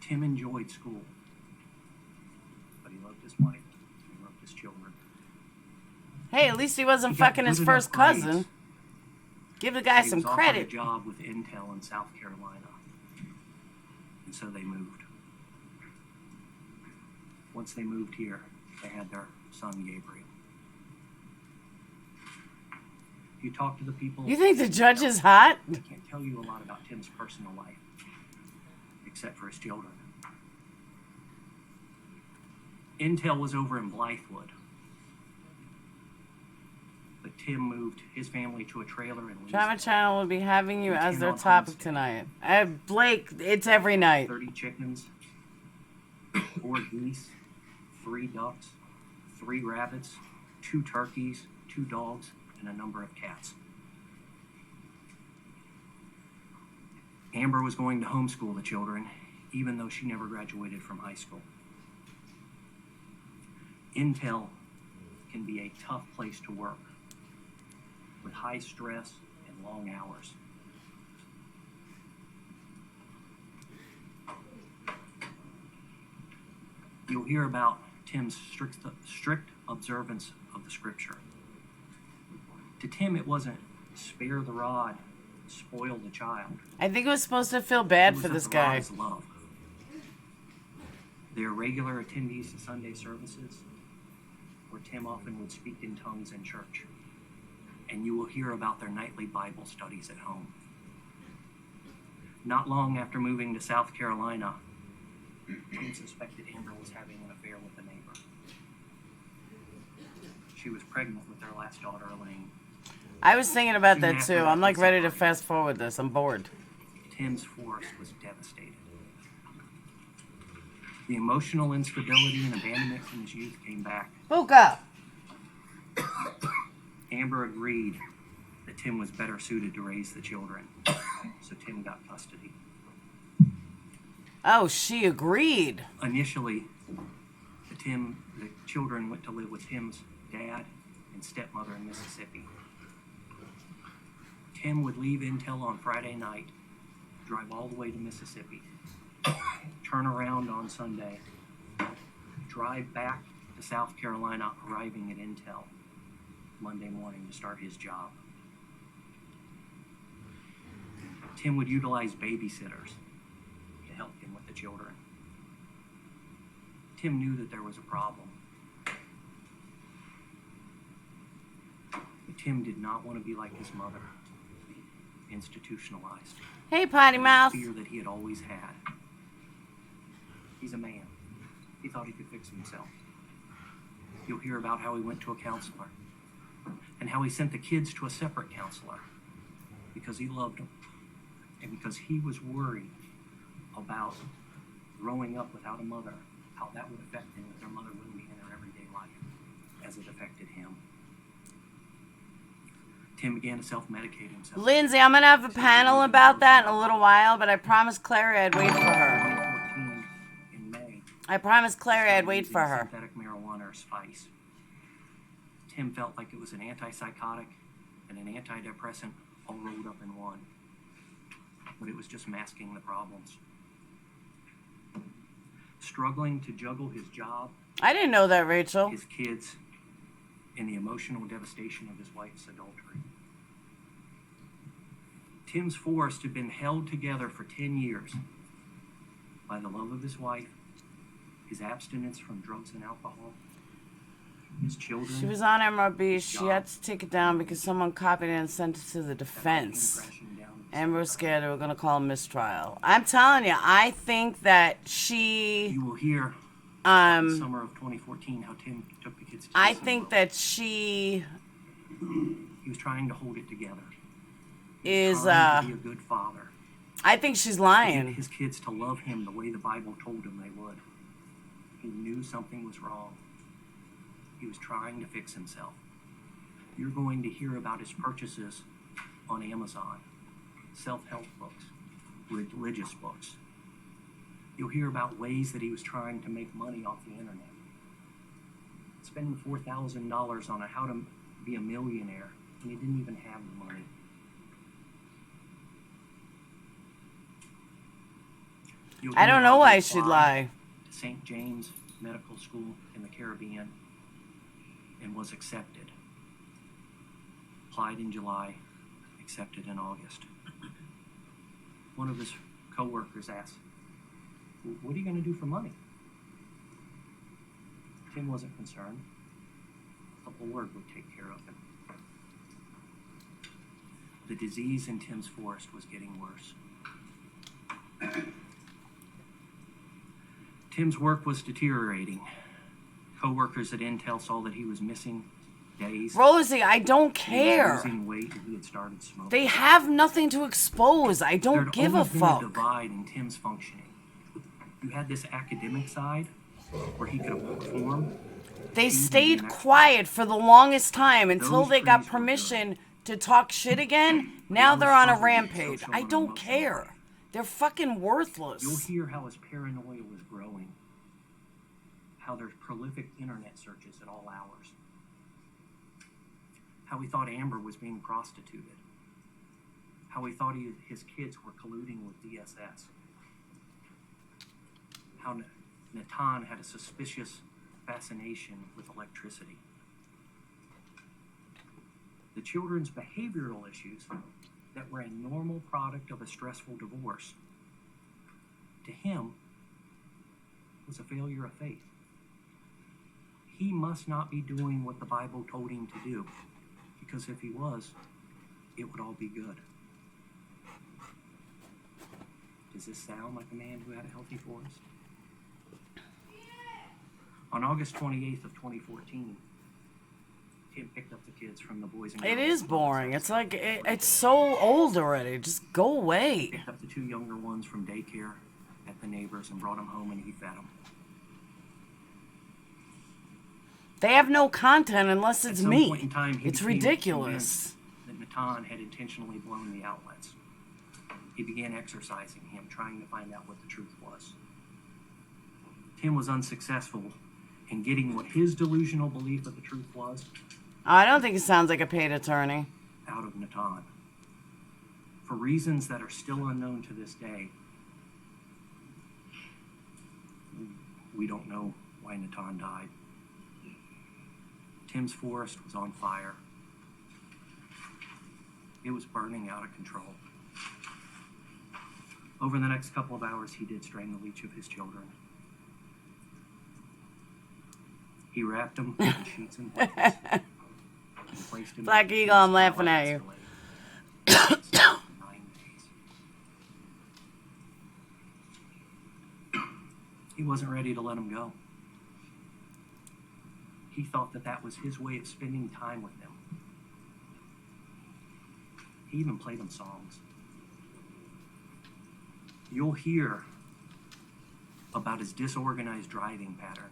Tim enjoyed school, but he loved his wife and he loved his children. Hey, at least he wasn't He got fucking his good first enough grades. cousin. Give the guy He some was offered credit. a job with Intel in South Carolina, and so they moved. Once they moved here, they had their son Gabriel. If you talk to the people, You think the judge is hot? they can't tell you a lot about Tim's personal life, except for his children. Intel was over in Blythewood, but Tim moved his family to a trailer in Drama Leesville. Channel will be having you It as came their on topic Wednesday. tonight. Blake, it's every night. 30 chickens, 4 geese, 3 ducks, 3 rabbits, 2 turkeys, 2 dogs, and a number of cats. Amber was going to homeschool the children, even though she never graduated from high school. Intel can be a tough place to work, with high stress and long hours. You'll hear about Tim's strict observance of the scripture. To Tim, it wasn't spare the rod, spoil the child. I think it was supposed to feel It bad was for that this the rod guy. is love. Their regular attendees to Sunday services, where Tim often would speak in tongues in church. And you will hear about their nightly Bible studies at home. Not long after moving to South Carolina, Tim suspected Amber was having an affair with a neighbor. She was pregnant with their last daughter, Elaine. I was thinking about Soon that after too. that, I'm like they ready to separated. fast forward this. I'm bored. Tim's forest was devastated. The emotional instability and abandonment from his youth came back. Buka. Amber agreed that Tim was better suited to raise the children, so Tim got custody. Oh, she agreed. Initially, the children went to live with Tim's dad and stepmother in Mississippi. Tim would leave Intel on Friday night, drive all the way to Mississippi, turn around on Sunday, drive back to South Carolina, arriving at Intel Monday morning to start his job. Tim would utilize babysitters to help him with the children. Tim knew that there was a problem. But Tim did not want to be like his mother, institutionalized. Hey, potty mouth. Fear that he had always had. He's a man. He thought he could fix himself. You'll hear about how he went to a counselor and how he sent the kids to a separate counselor because he loved them and because he was worried about growing up without a mother, how that would affect them if their mother wouldn't be in their everyday life as it affected him. Tim began to self-medicate himself. Lindsay, I'm going to have a panel about that in a little while, but I promised Clary I'd wait for her. 2014, in May, I promised Clary I'd wait for her. synthetic marijuana or spice. Tim felt like it was an antipsychotic and an antidepressant all rolled up in one. But it was just masking the problems. Struggling to juggle his job, I didn't know that, Rachel. his kids, and the emotional devastation of his wife's adultery. Tim's forest had been held together for 10 years by the love of his wife, his abstinence from drugs and alcohol, his children. She was on MRB. She had to take it down because someone copied it and sent it to the defense. Amber was scared they were going to call a mistrial. I'm telling you, I think that she... You will hear in the summer of 2014 how Tim took the kids to I Disney think World. that she He was trying to hold it together. is... Trying to be a good father. I think she's To get lying. his kids to love him the way the Bible told him they would. He knew something was wrong. He was trying to fix himself. You're going to hear about his purchases on Amazon, self-help books, religious books. You'll hear about ways that he was trying to make money off the internet. Spending $4,000 on how to be a millionaire when he didn't even have the money. You'll I hear don't how know he why she'd applied lie. to St. James Medical School in the Caribbean and was accepted. Applied in July, accepted in August. One of his co-workers asked, "What are you going to do for money?" Tim wasn't concerned. A word would take care of him. The disease in Tim's forest was getting worse. Tim's work was deteriorating. Co-workers at Intel saw that he was missing days. Rosie, I don't He was care. losing weight and he had started smoking. They have nothing to expose. I don't There'd give a always been fuck. divide in Tim's functioning. You had this academic side where he could perform. They stayed quiet for the longest time until Those they got trees were permission to talk shit again. Now they're on a rampage. I don't care. They're fucking You'll worthless. hear how his paranoia was growing. How there's prolific internet searches at all hours. How he thought Amber was being prostituted. How he thought his kids were colluding with DSS. How Natan had a suspicious fascination with electricity. The children's behavioral issues that were a normal product of a stressful divorce, to him, was a failure of faith. He must not be doing what the Bible told him to do, because if he was, it would all be good. Does this sound like a man who had a healthy forest? On August 28th of 2014, Tim picked up the kids from the Boys and Girls. It is boring. It's like, it's so old already. Just go away. Picked up the two younger ones from daycare at the neighbors and brought them home, and he fed them. They have no content unless it's At some me. point in time, he It's became ridiculous. convinced that Natan had intentionally blown the outlets. He began exercising him, trying to find out what the truth was. Tim was unsuccessful in getting what his delusional belief of the truth was I don't think it sounds like a paid attorney. out of Natan. For reasons that are still unknown to this day, we don't know why Natan died. Tim's forest was on fire. It was burning out of control. Over the next couple of hours, he did strangle each of his children. He wrapped them in sheets and blankets. And placed him Black in Eagle, I'm laughing at you. 9 days. He wasn't ready to let him go. He thought that that was his way of spending time with them. He even played them songs. You'll hear about his disorganized driving pattern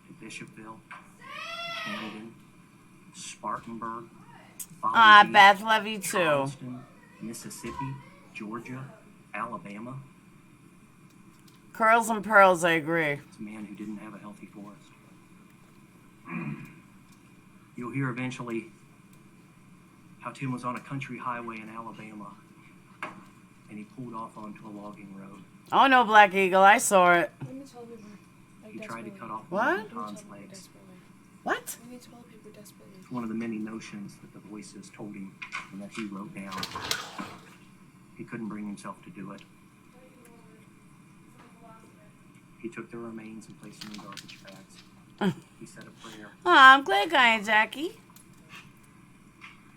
to Bishopville, Camden, Spartanburg, Folly Beach, Beth, love you too. Charleston, Mississippi, Georgia, Alabama. Curls and pearls, I agree. It's a man who didn't have a healthy forest. You'll hear eventually how Tim was on a country highway in Alabama and he pulled off onto a logging road. Oh no, Black Eagle, I saw it. We need toilet paper. Like, He tried to cut off What? one of Natan's legs. desperately. What? We need toilet paper desperately. It's one of the many notions that the voices told him and that he wrote down. He couldn't bring himself to do it. He took the remains and placed them in garbage bags. He said a prayer. Oh, I'm glad, Guy and Jackie.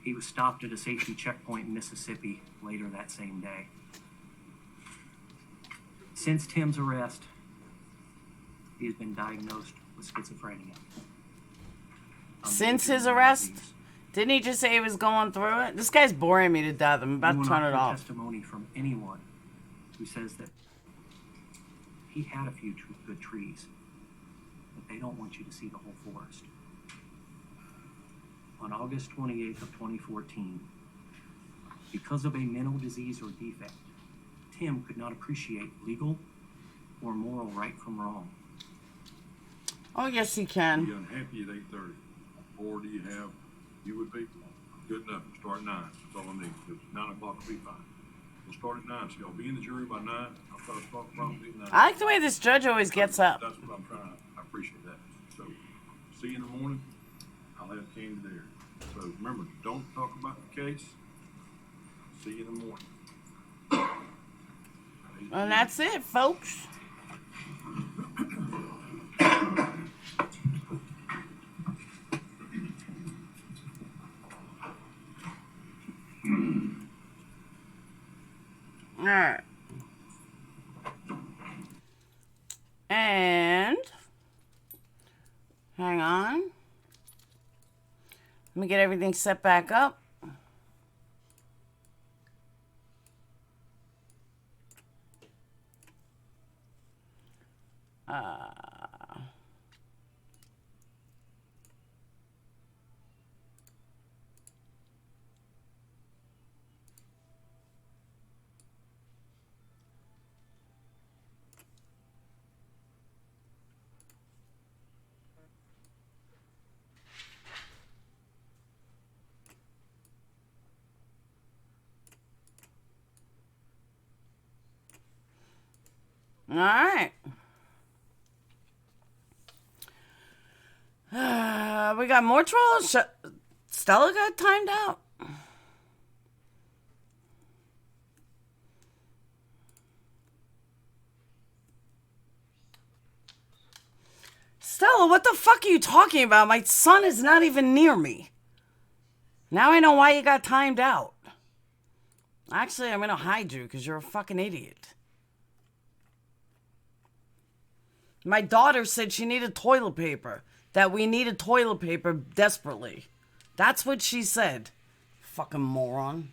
He was stopped at a safety checkpoint in Mississippi later that same day. Since Tim's arrest, he has been diagnosed with schizophrenia. Since his arrest? Didn't he just say he was going through it? This guy's boring me to death. I'm about to turn it off. Testimony from anyone who says that he had a few good trees, but they don't want you to see the whole forest. On August 28th of 2014, because of a mental disease or defect, Tim could not appreciate legal or moral right from wrong. Oh, yes, he Are can. you unhappy at 8:30? Or do you have, you would be good enough to start at 9. That's all I need, because 9 o'clock will be fine. We'll start at 9, so y'all be in the jury by 9. I'll try to start promptly at 9. I like the way this judge always gets up. That's what I'm trying, I appreciate that. So, see you in the morning. I'll have Candy there. So remember, don't talk about the case. See you in the morning. And that's it, folks. All right. And hang on. Let me get everything set back up. All right. We got more trolls. Stella got timed out. Carla, what the fuck are you talking about? My son is not even near me. Now I know why you got timed out. Actually, I'm going to hide you because you're a fucking idiot. My daughter said she needed toilet paper. That we needed toilet paper desperately. That's what she said. Fucking moron.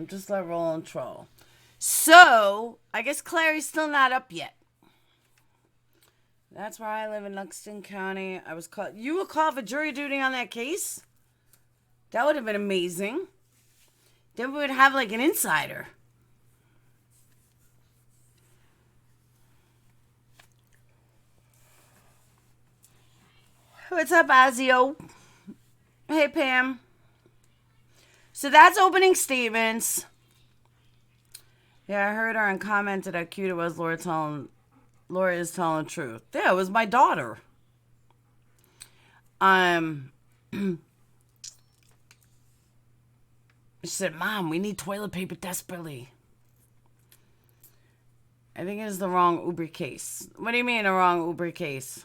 Just let roll and troll. So, I guess Clary's still not up yet. That's where I live in Lexington County. I was called. You were called for jury duty on that case? That would have been amazing. Then we would have like an insider. What's up, Azio? Hey, Pam. So that's opening statements. Yeah, I heard her and commented how cute it was. Laura is telling the truth. Yeah, it was my daughter. She said, Mom, we need toilet paper desperately. I think it's the wrong Uber case. What do you mean the wrong Uber case?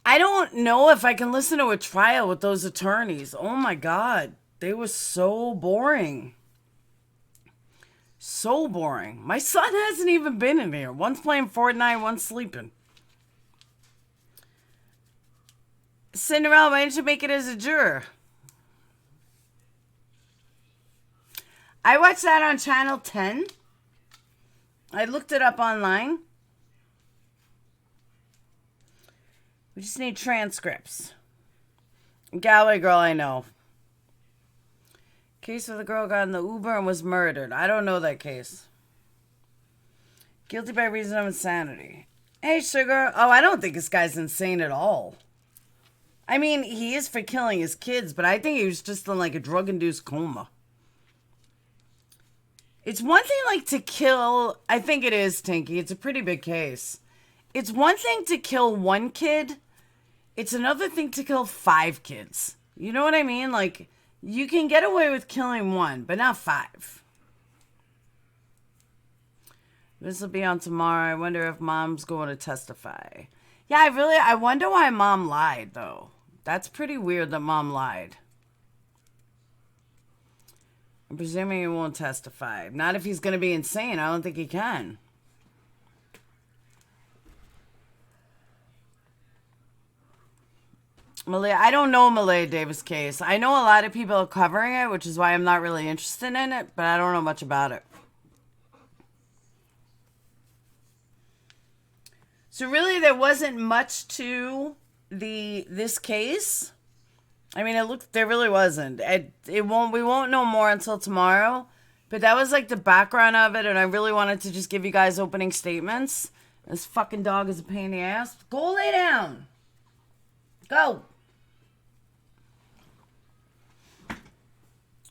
I don't know if I can listen to a trial with those attorneys. Oh my God. They were so boring. So boring. My son hasn't even been in here. One's playing Fortnite, one's sleeping. Cinderella, why didn't you make it as a juror? I watched that on Channel 10. I looked it up online. We just need transcripts. Galway girl, I know. Case where the girl got in the Uber and was murdered. I don't know that case. Guilty by reason of insanity. Hey, sugar. Oh, I don't think this guy's insane at all. I mean, he is for killing his kids, but I think he was just in like a drug-induced coma. It's one thing like to kill. I think it is, Tinky. It's a pretty big case. It's one thing to kill one kid. It's another thing to kill 5 kids. You know what I mean? Like, you can get away with killing 1, but not 5. This will be on tomorrow. I wonder if Mom's going to testify. Yeah, I wonder why Mom lied, though. That's pretty weird that Mom lied. I'm presuming he won't testify. Not if he's going to be insane. I don't think he can. Malaya, I don't know Malaya Davis' case. I know a lot of people are covering it, which is why I'm not really interested in it, but I don't know much about it. So really, there wasn't much to this case. I mean, there really wasn't. We won't know more until tomorrow, but that was like the background of it, and I really wanted to just give you guys opening statements. This fucking dog is a pain in the ass. Go lay down. Go.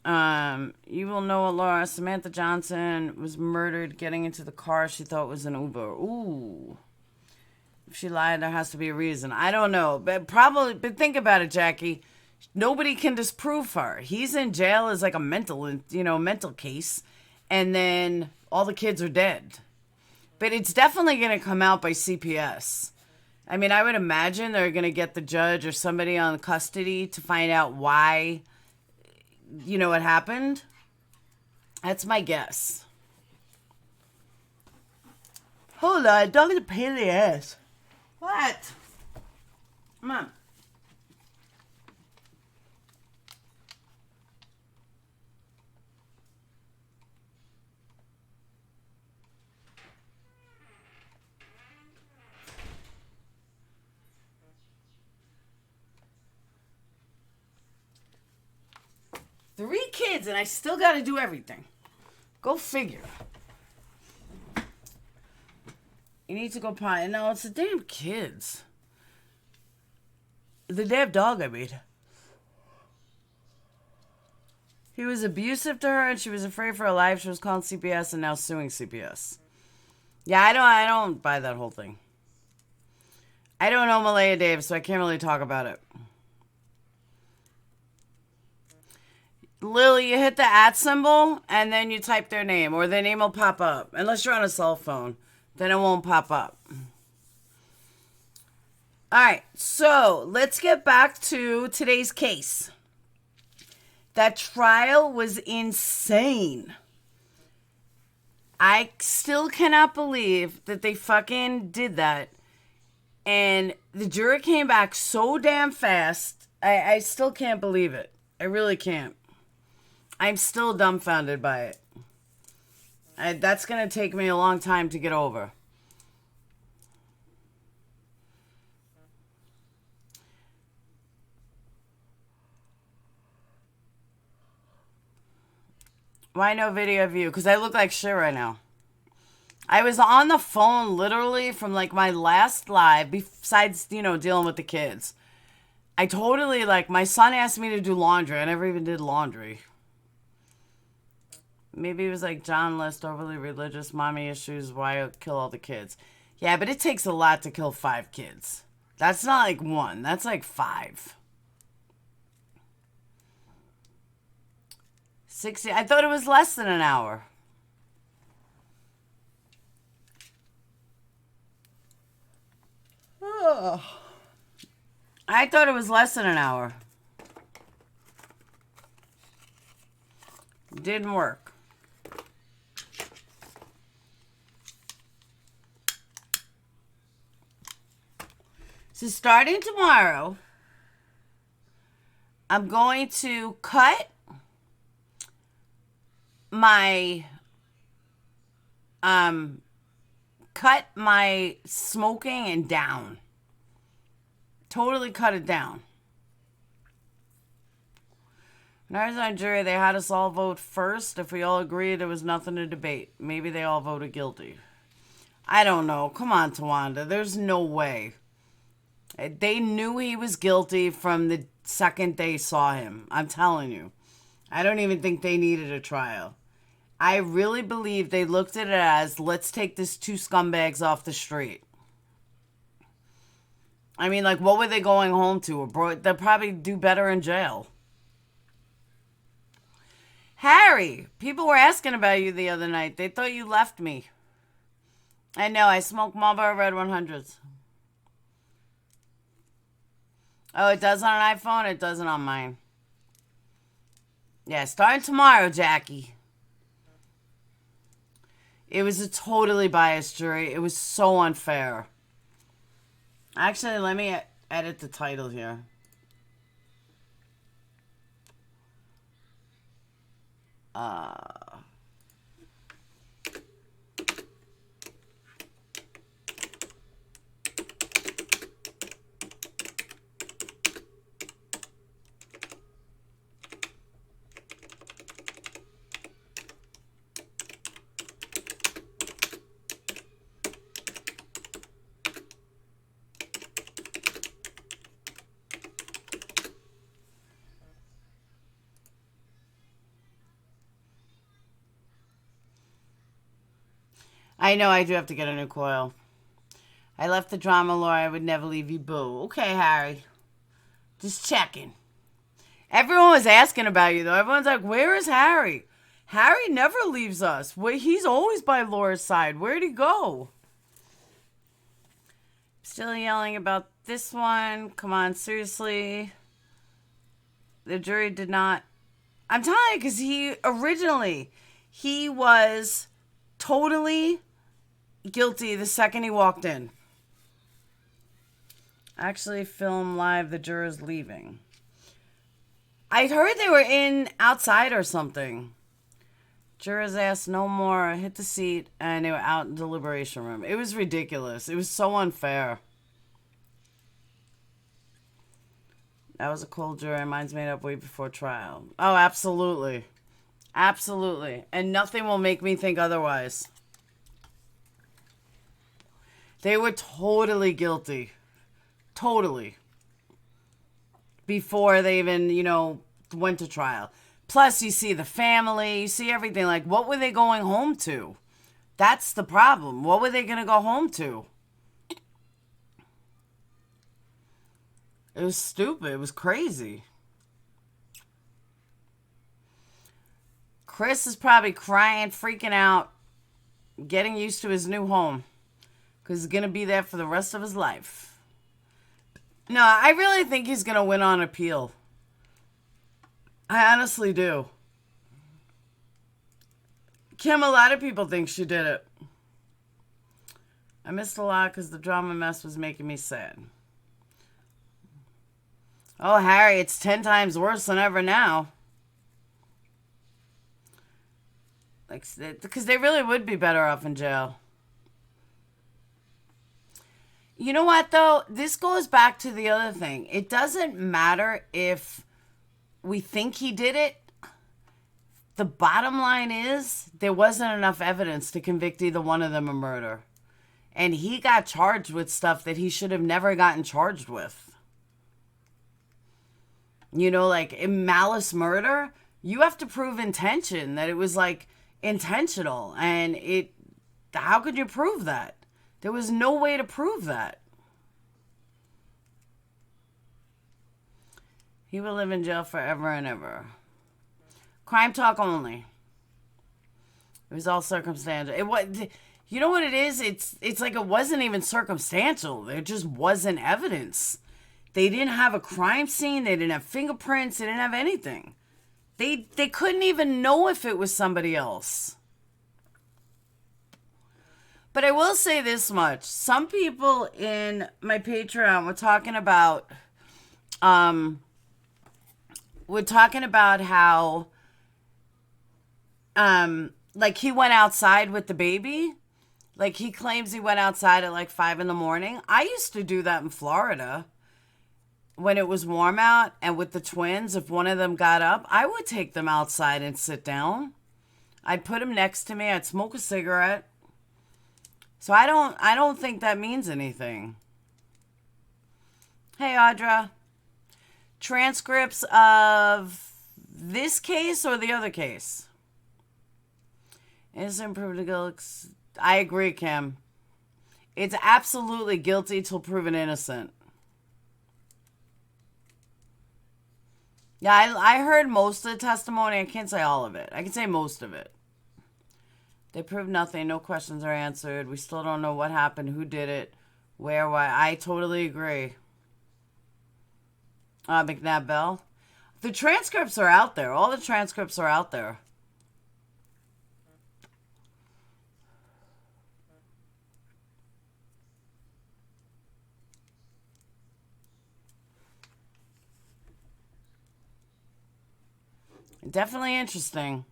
You will know Laura. Samantha Johnson was murdered getting into the car she thought was an Uber. Ooh. If she lied, there has to be a reason. I don't know. But think about it, Jackie. Nobody can disprove her. He's in jail as like a mental case. And then all the kids are dead. But it's definitely going to come out by CPS. I mean, I would imagine they're going to get the judge or somebody on custody to find out why, what happened. That's my guess. Hold on, dog is a pain in the ass. What? Come on. Three kids, and I still got to do everything. Go figure. You need to go potty. No, it's the damn kids. The damn dog, I mean. He was abusive to her, and she was afraid for her life. She was calling CPS and now suing CPS. Yeah, I don't buy that whole thing. I don't know Malaya Davis, so I can't really talk about it. Lily, you hit the @ symbol and then you type their name, or their name will pop up. Unless you're on a cell phone, then it won't pop up. All right, so let's get back to today's case. That trial was insane. I still cannot believe that they fucking did that. And the jury came back so damn fast. I still can't believe it. I really can't. I'm still dumbfounded by it. That's going to take me a long time to get over. Why no video of you? Because I look like shit right now. I was on the phone literally from like my last live, besides, dealing with the kids. I totally, my son asked me to do laundry. I never even did laundry. Maybe it was like John List, overly religious, mommy issues, why kill all the kids. Yeah, but it takes a lot to kill 5 kids. That's not like 1. That's like 5. 60. I thought it was less than an hour. Oh. I thought it was less than an hour. Didn't work. So starting tomorrow, I'm going to cut my smoking and down. Totally cut it down. When I was on jury, they had us all vote first. If we all agreed, there was nothing to debate. Maybe they all voted guilty. I don't know. Come on, Tawanda. There's no way. They knew he was guilty from the second they saw him. I'm telling you. I don't even think they needed a trial. I really believe they looked at it as, let's take this 2 scumbags off the street. I mean, what were they going home to? They'll probably do better in jail. Harry, people were asking about you the other night. They thought you left me. I know, I smoke Marlboro Red 100s. Oh, it does on an iPhone? It doesn't on mine. Yeah, starting tomorrow, Jackie. It was a totally biased jury. It was so unfair. Actually, let me edit the title here. I know I do have to get a new coil. I left the drama, Laura. I would never leave you, boo. Okay, Harry. Just checking. Everyone was asking about you, though. Everyone's like, where is Harry? Harry never leaves us. He's always by Laura's side. Where'd he go? Still yelling about this one. Come on, seriously. The jury did not... I'm telling you, because he was totally guilty the second he walked in. Actually, film live, the jurors leaving. I heard they were outside or something. Jurors asked no more, hit the seat, and they were out in the deliberation room. It was ridiculous. It was so unfair. That was a cold jury. Mine's made up way before trial. Oh, absolutely. Absolutely. And nothing will make me think otherwise. They were totally guilty. Totally. Before they even, went to trial. Plus, you see the family. You see everything. What were they going home to? That's the problem. What were they going to go home to? It was stupid. It was crazy. Chris is probably crying, freaking out, getting used to his new home. Because he's going to be there for the rest of his life. No, I really think he's going to win on appeal. I honestly do. Kim, a lot of people think she did it. I missed a lot because the drama mess was making me sad. Oh, Harry, it's 10 times worse than ever now. Like, because they really would be better off in jail. You know what, though? This goes back to the other thing. It doesn't matter if we think he did it. The bottom line is there wasn't enough evidence to convict either one of them of murder. And he got charged with stuff that he should have never gotten charged with. You know, like in malice murder, you have to prove intention, that it was like intentional. And how could you prove that? There was no way to prove that. He will live in jail forever and ever. Crime talk only. It was all circumstantial. You know what it is? It's like it wasn't even circumstantial. There just wasn't evidence. They didn't have a crime scene. They didn't have fingerprints. They didn't have anything. They couldn't even know if it was somebody else. But I will say this much. Some people in my Patreon were talking about how like he went outside with the baby. Like he claims he went outside at like 5 a.m. I used to do that in Florida when it was warm out, and with the twins, if one of them got up, I would take them outside and sit down. I'd put them next to me. I'd smoke a cigarette. So I don't think that means anything. Hey, Audra. Transcripts of this case or the other case? Innocent proven guilty. I agree, Kim. It's absolutely guilty till proven innocent. Yeah, I heard most of the testimony. I can't say all of it. I can say most of it. They proved nothing. No questions are answered. We still don't know what happened, who did it, where, why. I totally agree. McNabb Bell. The transcripts are out there. All the transcripts are out there. Definitely interesting.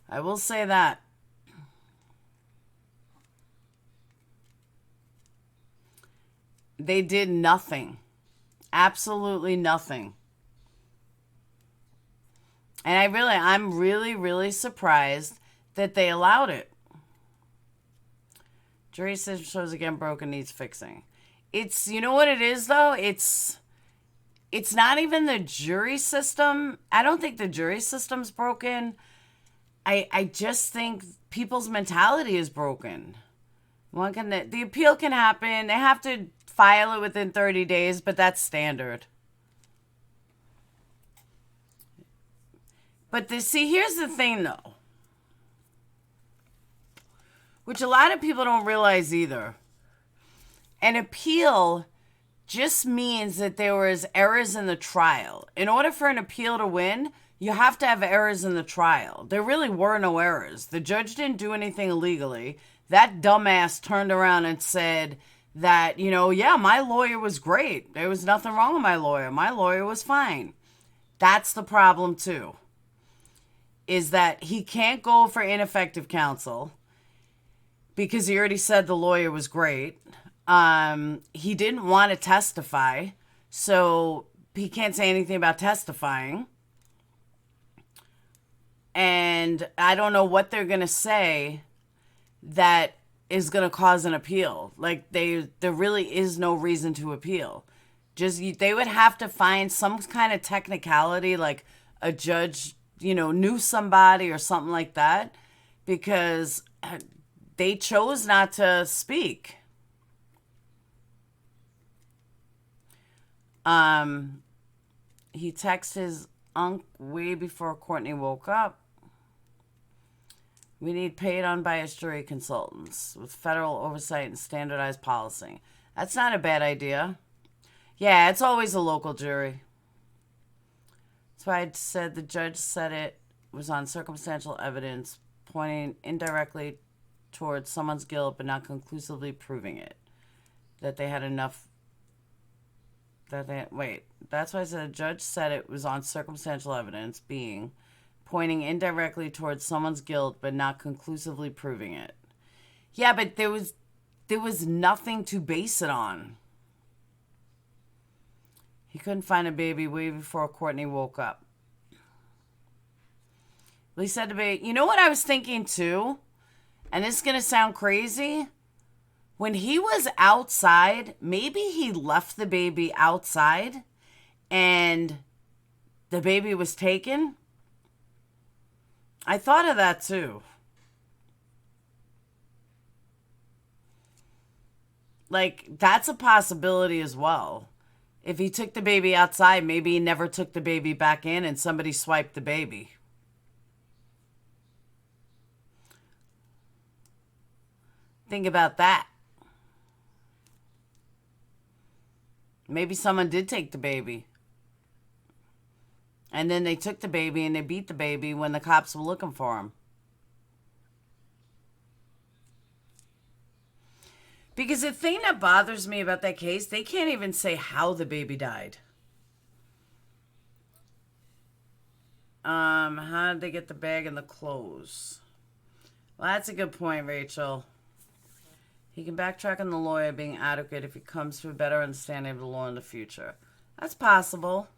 I will say that. They did nothing. Absolutely nothing. And I'm really surprised that they allowed it. Jury system shows again broken, needs fixing. It's, you know what it is though? It's not even the jury system. I don't think the jury system's broken. I just think people's mentality is broken. The appeal can happen. They have to file it within 30 days, but that's standard. But here's the thing though, which a lot of people don't realize either. An appeal just means that there was errors in the trial. In order for an appeal to win, you have to have errors in the trial. There really were no errors. The judge didn't do anything illegally. That dumbass turned around and said that, yeah, my lawyer was great. There was nothing wrong with my lawyer. My lawyer was fine. That's the problem too, is that he can't go for ineffective counsel because he already said the lawyer was great. He didn't want to testify, so he can't say anything about testifying. And I don't know what they're going to say that is going to cause an appeal. Like, there really is no reason to appeal. They would have to find some kind of technicality, like a judge, knew somebody or something like that, because they chose not to speak. He texted his unk way before Courtney woke up. We need paid unbiased jury consultants with federal oversight and standardized policy. That's not a bad idea. Yeah, it's always a local jury. That's why I said the judge said it was on circumstantial evidence pointing indirectly towards someone's guilt but not conclusively proving it. That they had enough... That's why I said the judge said it was on circumstantial evidence being... pointing indirectly towards someone's guilt but not conclusively proving it. Yeah, but there was nothing to base it on. He couldn't find a baby way before Courtney woke up. Well, he said to me, you know what I was thinking too? And this is going to sound crazy. When he was outside, maybe he left the baby outside and the baby was taken. I thought of that too. Like, that's a possibility as well. If he took the baby outside, maybe he never took the baby back in and somebody swiped the baby. Think about that. Maybe someone did take the baby. And then they took the baby and they beat the baby when the cops were looking for him. Because the thing that bothers me about that case, they can't even say how the baby died. How did they get the bag and the clothes? Well, that's a good point, Rachel. He can backtrack on the lawyer being adequate if he comes to a better understanding of the law in the future. That's possible.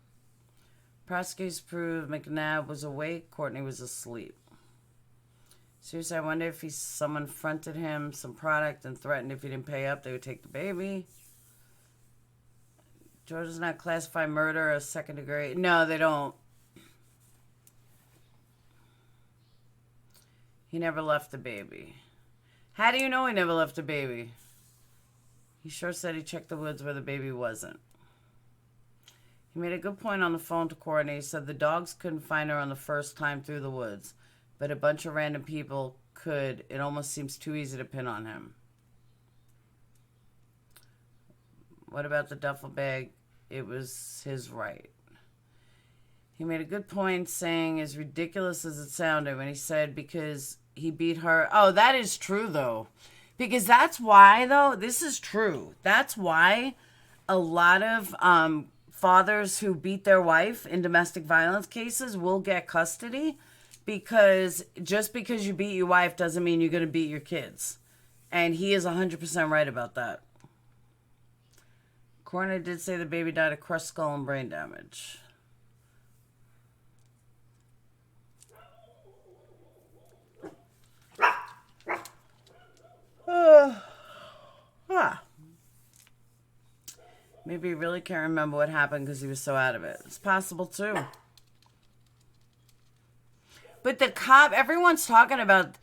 Prosecutors proved McNabb was awake, Courtney was asleep. Seriously, I wonder if someone fronted him some product and threatened if he didn't pay up, they would take the baby. Georgia does not classify murder as second degree. No, they don't. He never left the baby. How do you know he never left the baby? He sure said he checked the woods where the baby wasn't. He made a good point on the phone to Courtney. He said the dogs couldn't find her on the first time through the woods, but a bunch of random people could. It almost seems too easy to pin on him. What about the duffel bag? It was his right. He made a good point saying, as ridiculous as it sounded, when he said because he beat her. Oh, that is true, though. Because that's why, though, this is true. That's why a lot of fathers who beat their wife in domestic violence cases will get custody, because just because you beat your wife doesn't mean you're going to beat your kids. And he is 100% right about that. Coroner did say the baby died of crushed skull and brain damage. Maybe he really can't remember what happened because he was so out of it. It's possible too. But the cop, everyone's talking about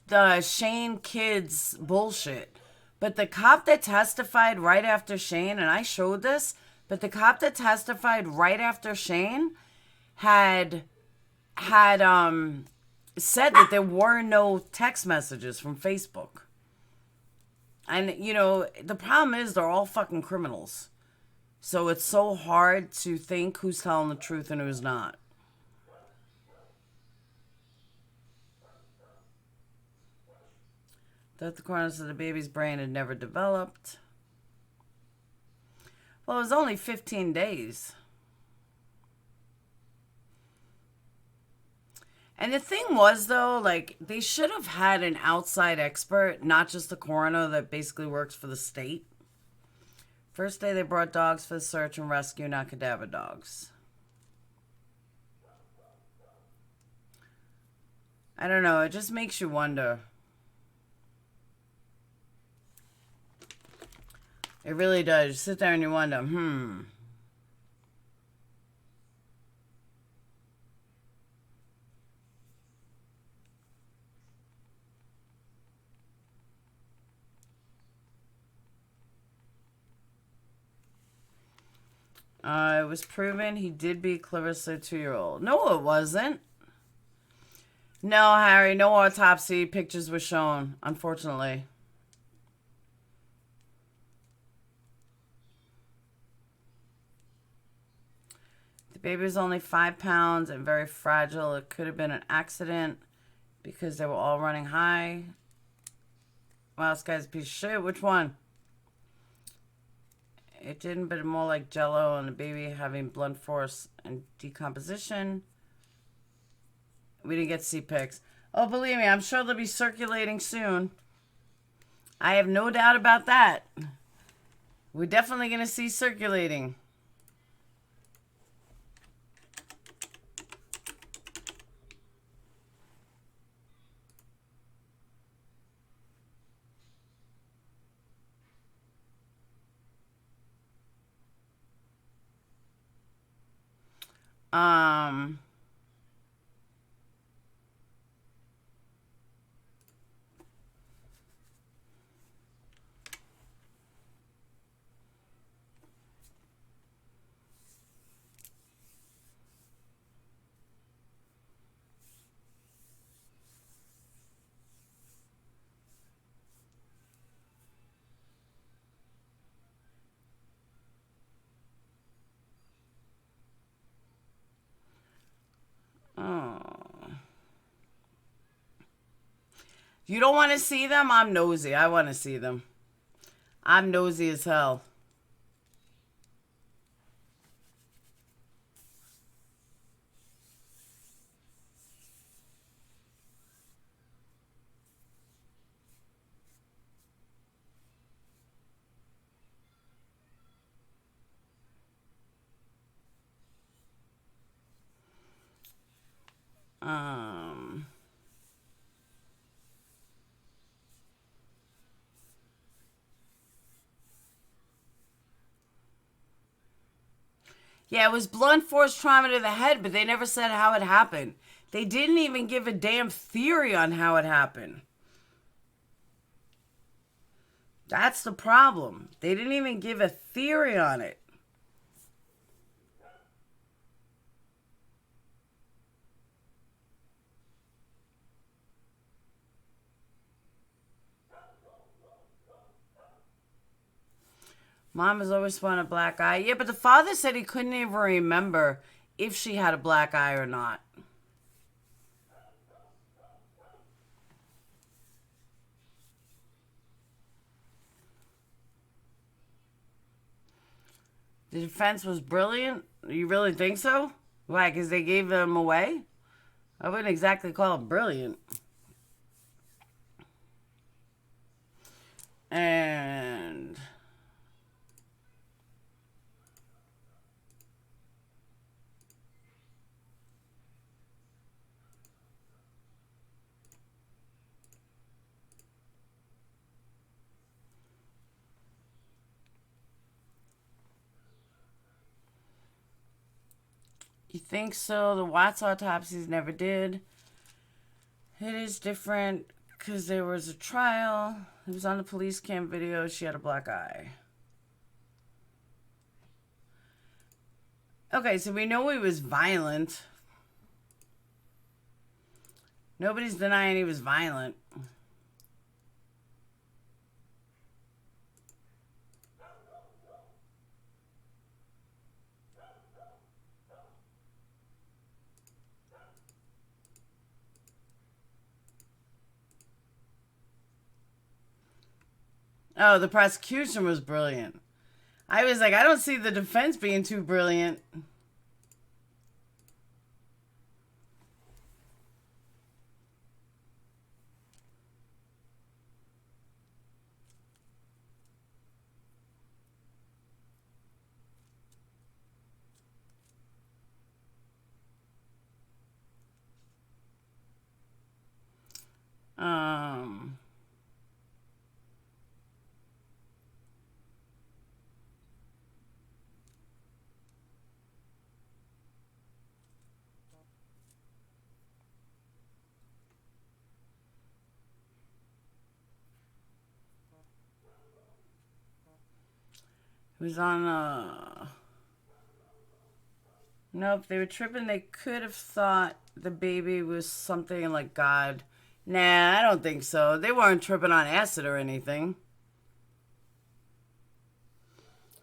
the Shane kids bullshit. But the cop that testified right after Shane, and I showed this, but the cop that testified right after Shane had said that there were no text messages from Facebook. And, you know, the problem is they're all fucking criminals. So it's so hard to think who's telling the truth and who's not. That the corners of the baby's brain had never developed. Well, it was only 15 days. And the thing was, though, like, they should have had an outside expert, not just a coroner that basically works for the state. First day they brought dogs for the search and rescue, not cadaver dogs. I don't know, it just makes you wonder. It really does. You sit there and you wonder, It was proven he did beat Clarissa, 2-year-old. No, it wasn't. No, Harry, no autopsy pictures were shown, unfortunately. The baby was only 5 pounds and very fragile. It could have been an accident because they were all running high. Wow, this guy's a piece of shit. Which one? It didn't, but more like jello and the baby having blunt force and decomposition. We didn't get to see pics. Oh, believe me, I'm sure they'll be circulating soon. I have no doubt about that. We're definitely going to see circulating. You don't want to see them? I'm nosy. I want to see them. I'm nosy as hell. Yeah, it was blunt force trauma to the head, but they never said how it happened. They didn't even give a damn theory on how it happened. That's the problem. They didn't even give a theory on it. Mom has always wanted a black eye. Yeah, but the father said he couldn't even remember if she had a black eye or not. The defense was brilliant? You really think so? Why, because they gave them away? I wouldn't exactly call it brilliant. And... you think so? The Watts autopsies never did. It is different because there was a trial. It was on the police cam video. She had a black eye. Okay, so we know he was violent. Nobody's denying he was violent. Oh, the prosecution was brilliant. I was like, I don't see the defense being too brilliant. It was on, No, if they were tripping, they could have thought the baby was something like God. Nah, I don't think so. They weren't tripping on acid or anything.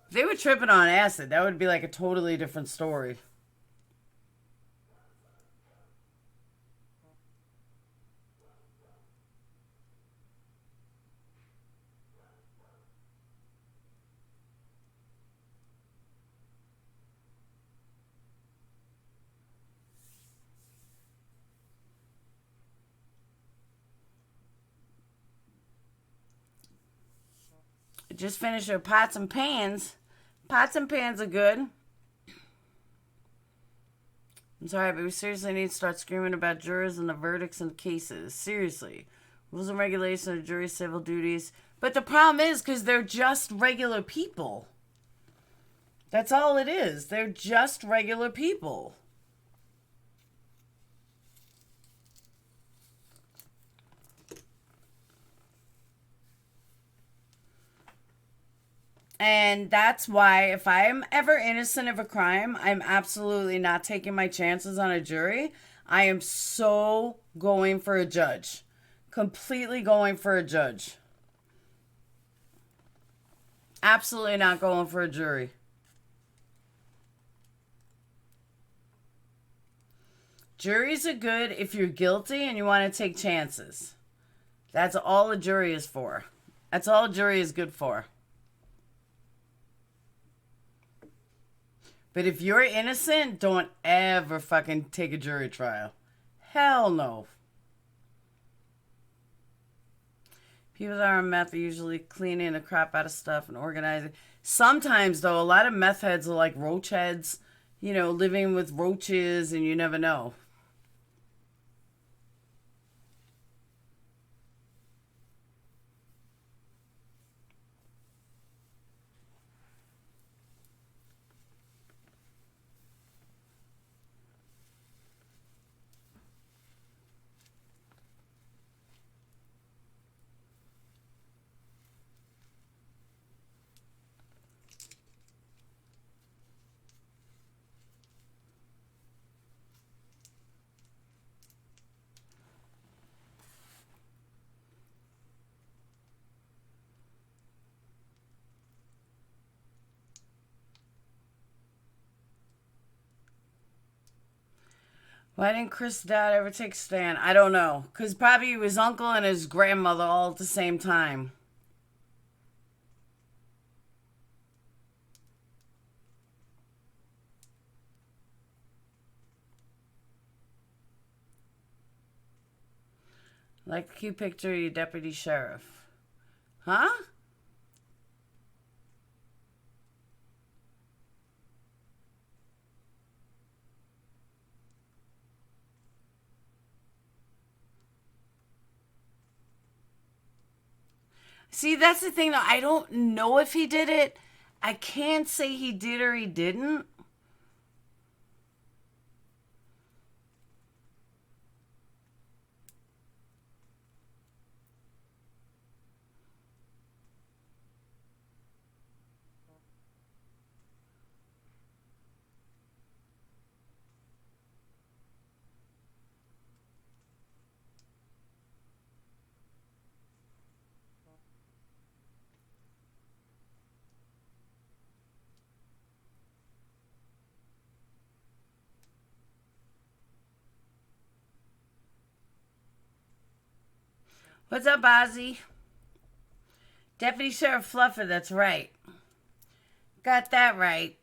If they were tripping on acid, that would be like a totally different story. Just finished your pots and pans. Pots and pans are good. I'm sorry, but we seriously need to start screaming about jurors and the verdicts and cases. Seriously. Rules and regulations of jury civil duties. But the problem is, because they're just regular people. That's all it is. They're just regular people. And that's why if I'm ever innocent of a crime, I'm absolutely not taking my chances on a jury. I am so going for a judge. Completely going for a judge. Absolutely not going for a jury. Juries are good if you're guilty and you want to take chances. That's all a jury is for. That's all a jury is good for. But if you're innocent, don't ever fucking take a jury trial. Hell no. People that are on meth are usually cleaning the crap out of stuff and organizing. Sometimes, though, a lot of meth heads are like roach heads, you know, living with roaches, and you never know. Why didn't Chris' dad ever take a stand? I don't know. Because probably his uncle and his grandmother all at the same time. Like the cute picture of your deputy sheriff. Huh? See, that's the thing, though. I don't know if he did it. I can't say he did or he didn't. What's up, Ozzy? Deputy Sheriff Fluffer, that's right. Got that right.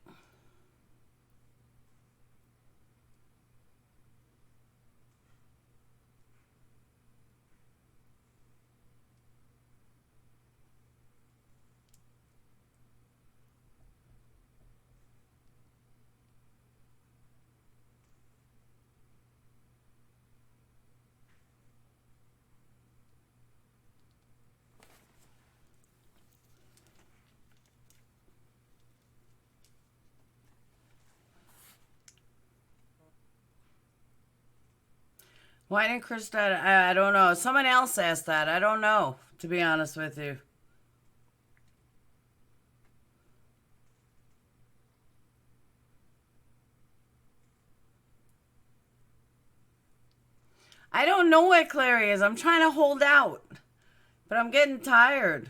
Why didn't Chris die? I don't know. Someone else asked that. I don't know, to be honest with you. I don't know where Clary is. I'm trying to hold out. But I'm getting tired.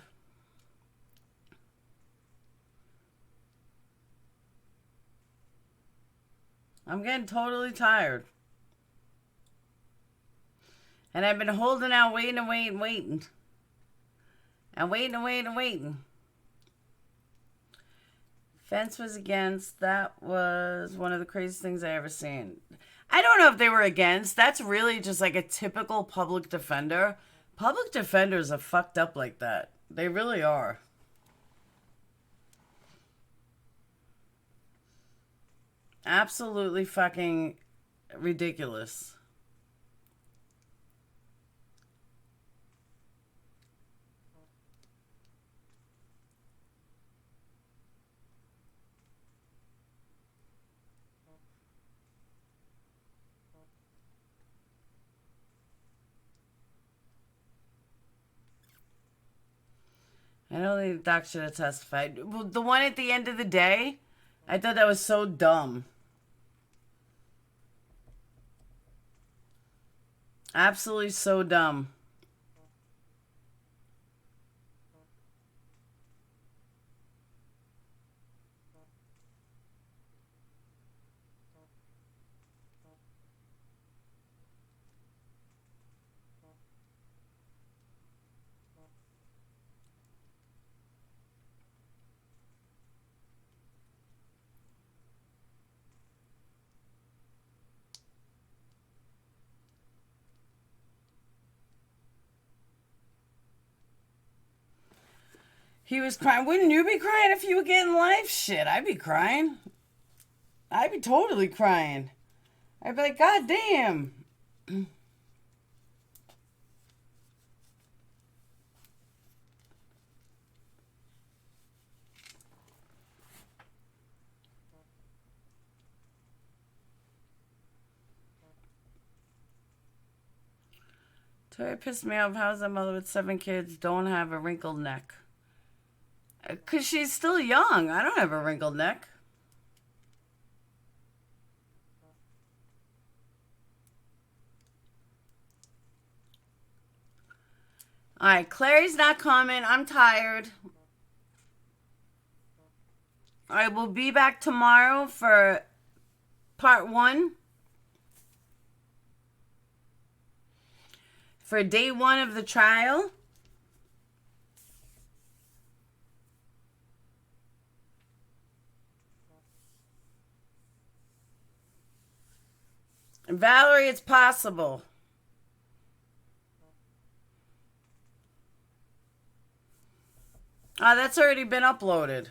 I'm getting totally tired. And I've been holding out, waiting and waiting and waiting. And waiting and waiting and waiting. Fence was against. That was one of the craziest things I ever seen. I don't know if they were against. That's really just like a typical public defender. Public defenders are fucked up like that. They really are. Absolutely fucking ridiculous. I don't think the doc should have testified. Well, the one at the end of the day, I thought that was so dumb. Absolutely so dumb. He was crying. Wouldn't you be crying if you were getting life? Shit, I'd be crying. I'd be totally crying. I'd be like, God damn. Tori pissed me off. How's that mother with 7 kids don't have a wrinkled neck? Because she's still young. I don't have a wrinkled neck. All right, Clary's not coming. I'm tired. I will be back tomorrow for part 1. For day 1 of the trial. Valerie, it's possible. That's already been uploaded.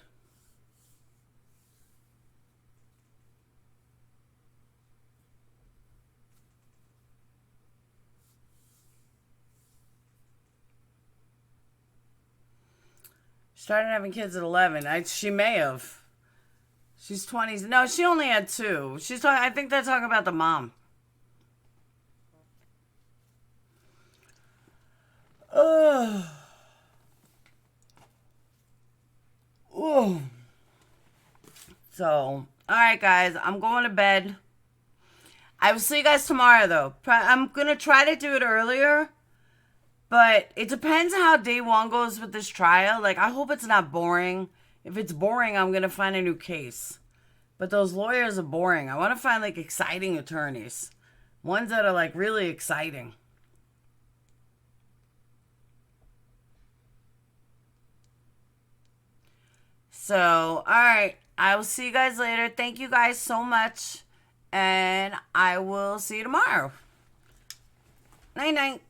Started having kids at 11. She may have. She's 20s. No, she only had 2. She's talking. I think they're talking about the mom. Oh. So, all right, guys. I'm going to bed. I will see you guys tomorrow, though. I'm going to try to do it earlier. But it depends how day 1 goes with this trial. Like, I hope it's not boring. If it's boring, I'm going to find a new case. But those lawyers are boring. I want to find, like, exciting attorneys. Ones that are, like, really exciting. So, all right. I will see you guys later. Thank you guys so much. And I will see you tomorrow. Night-night.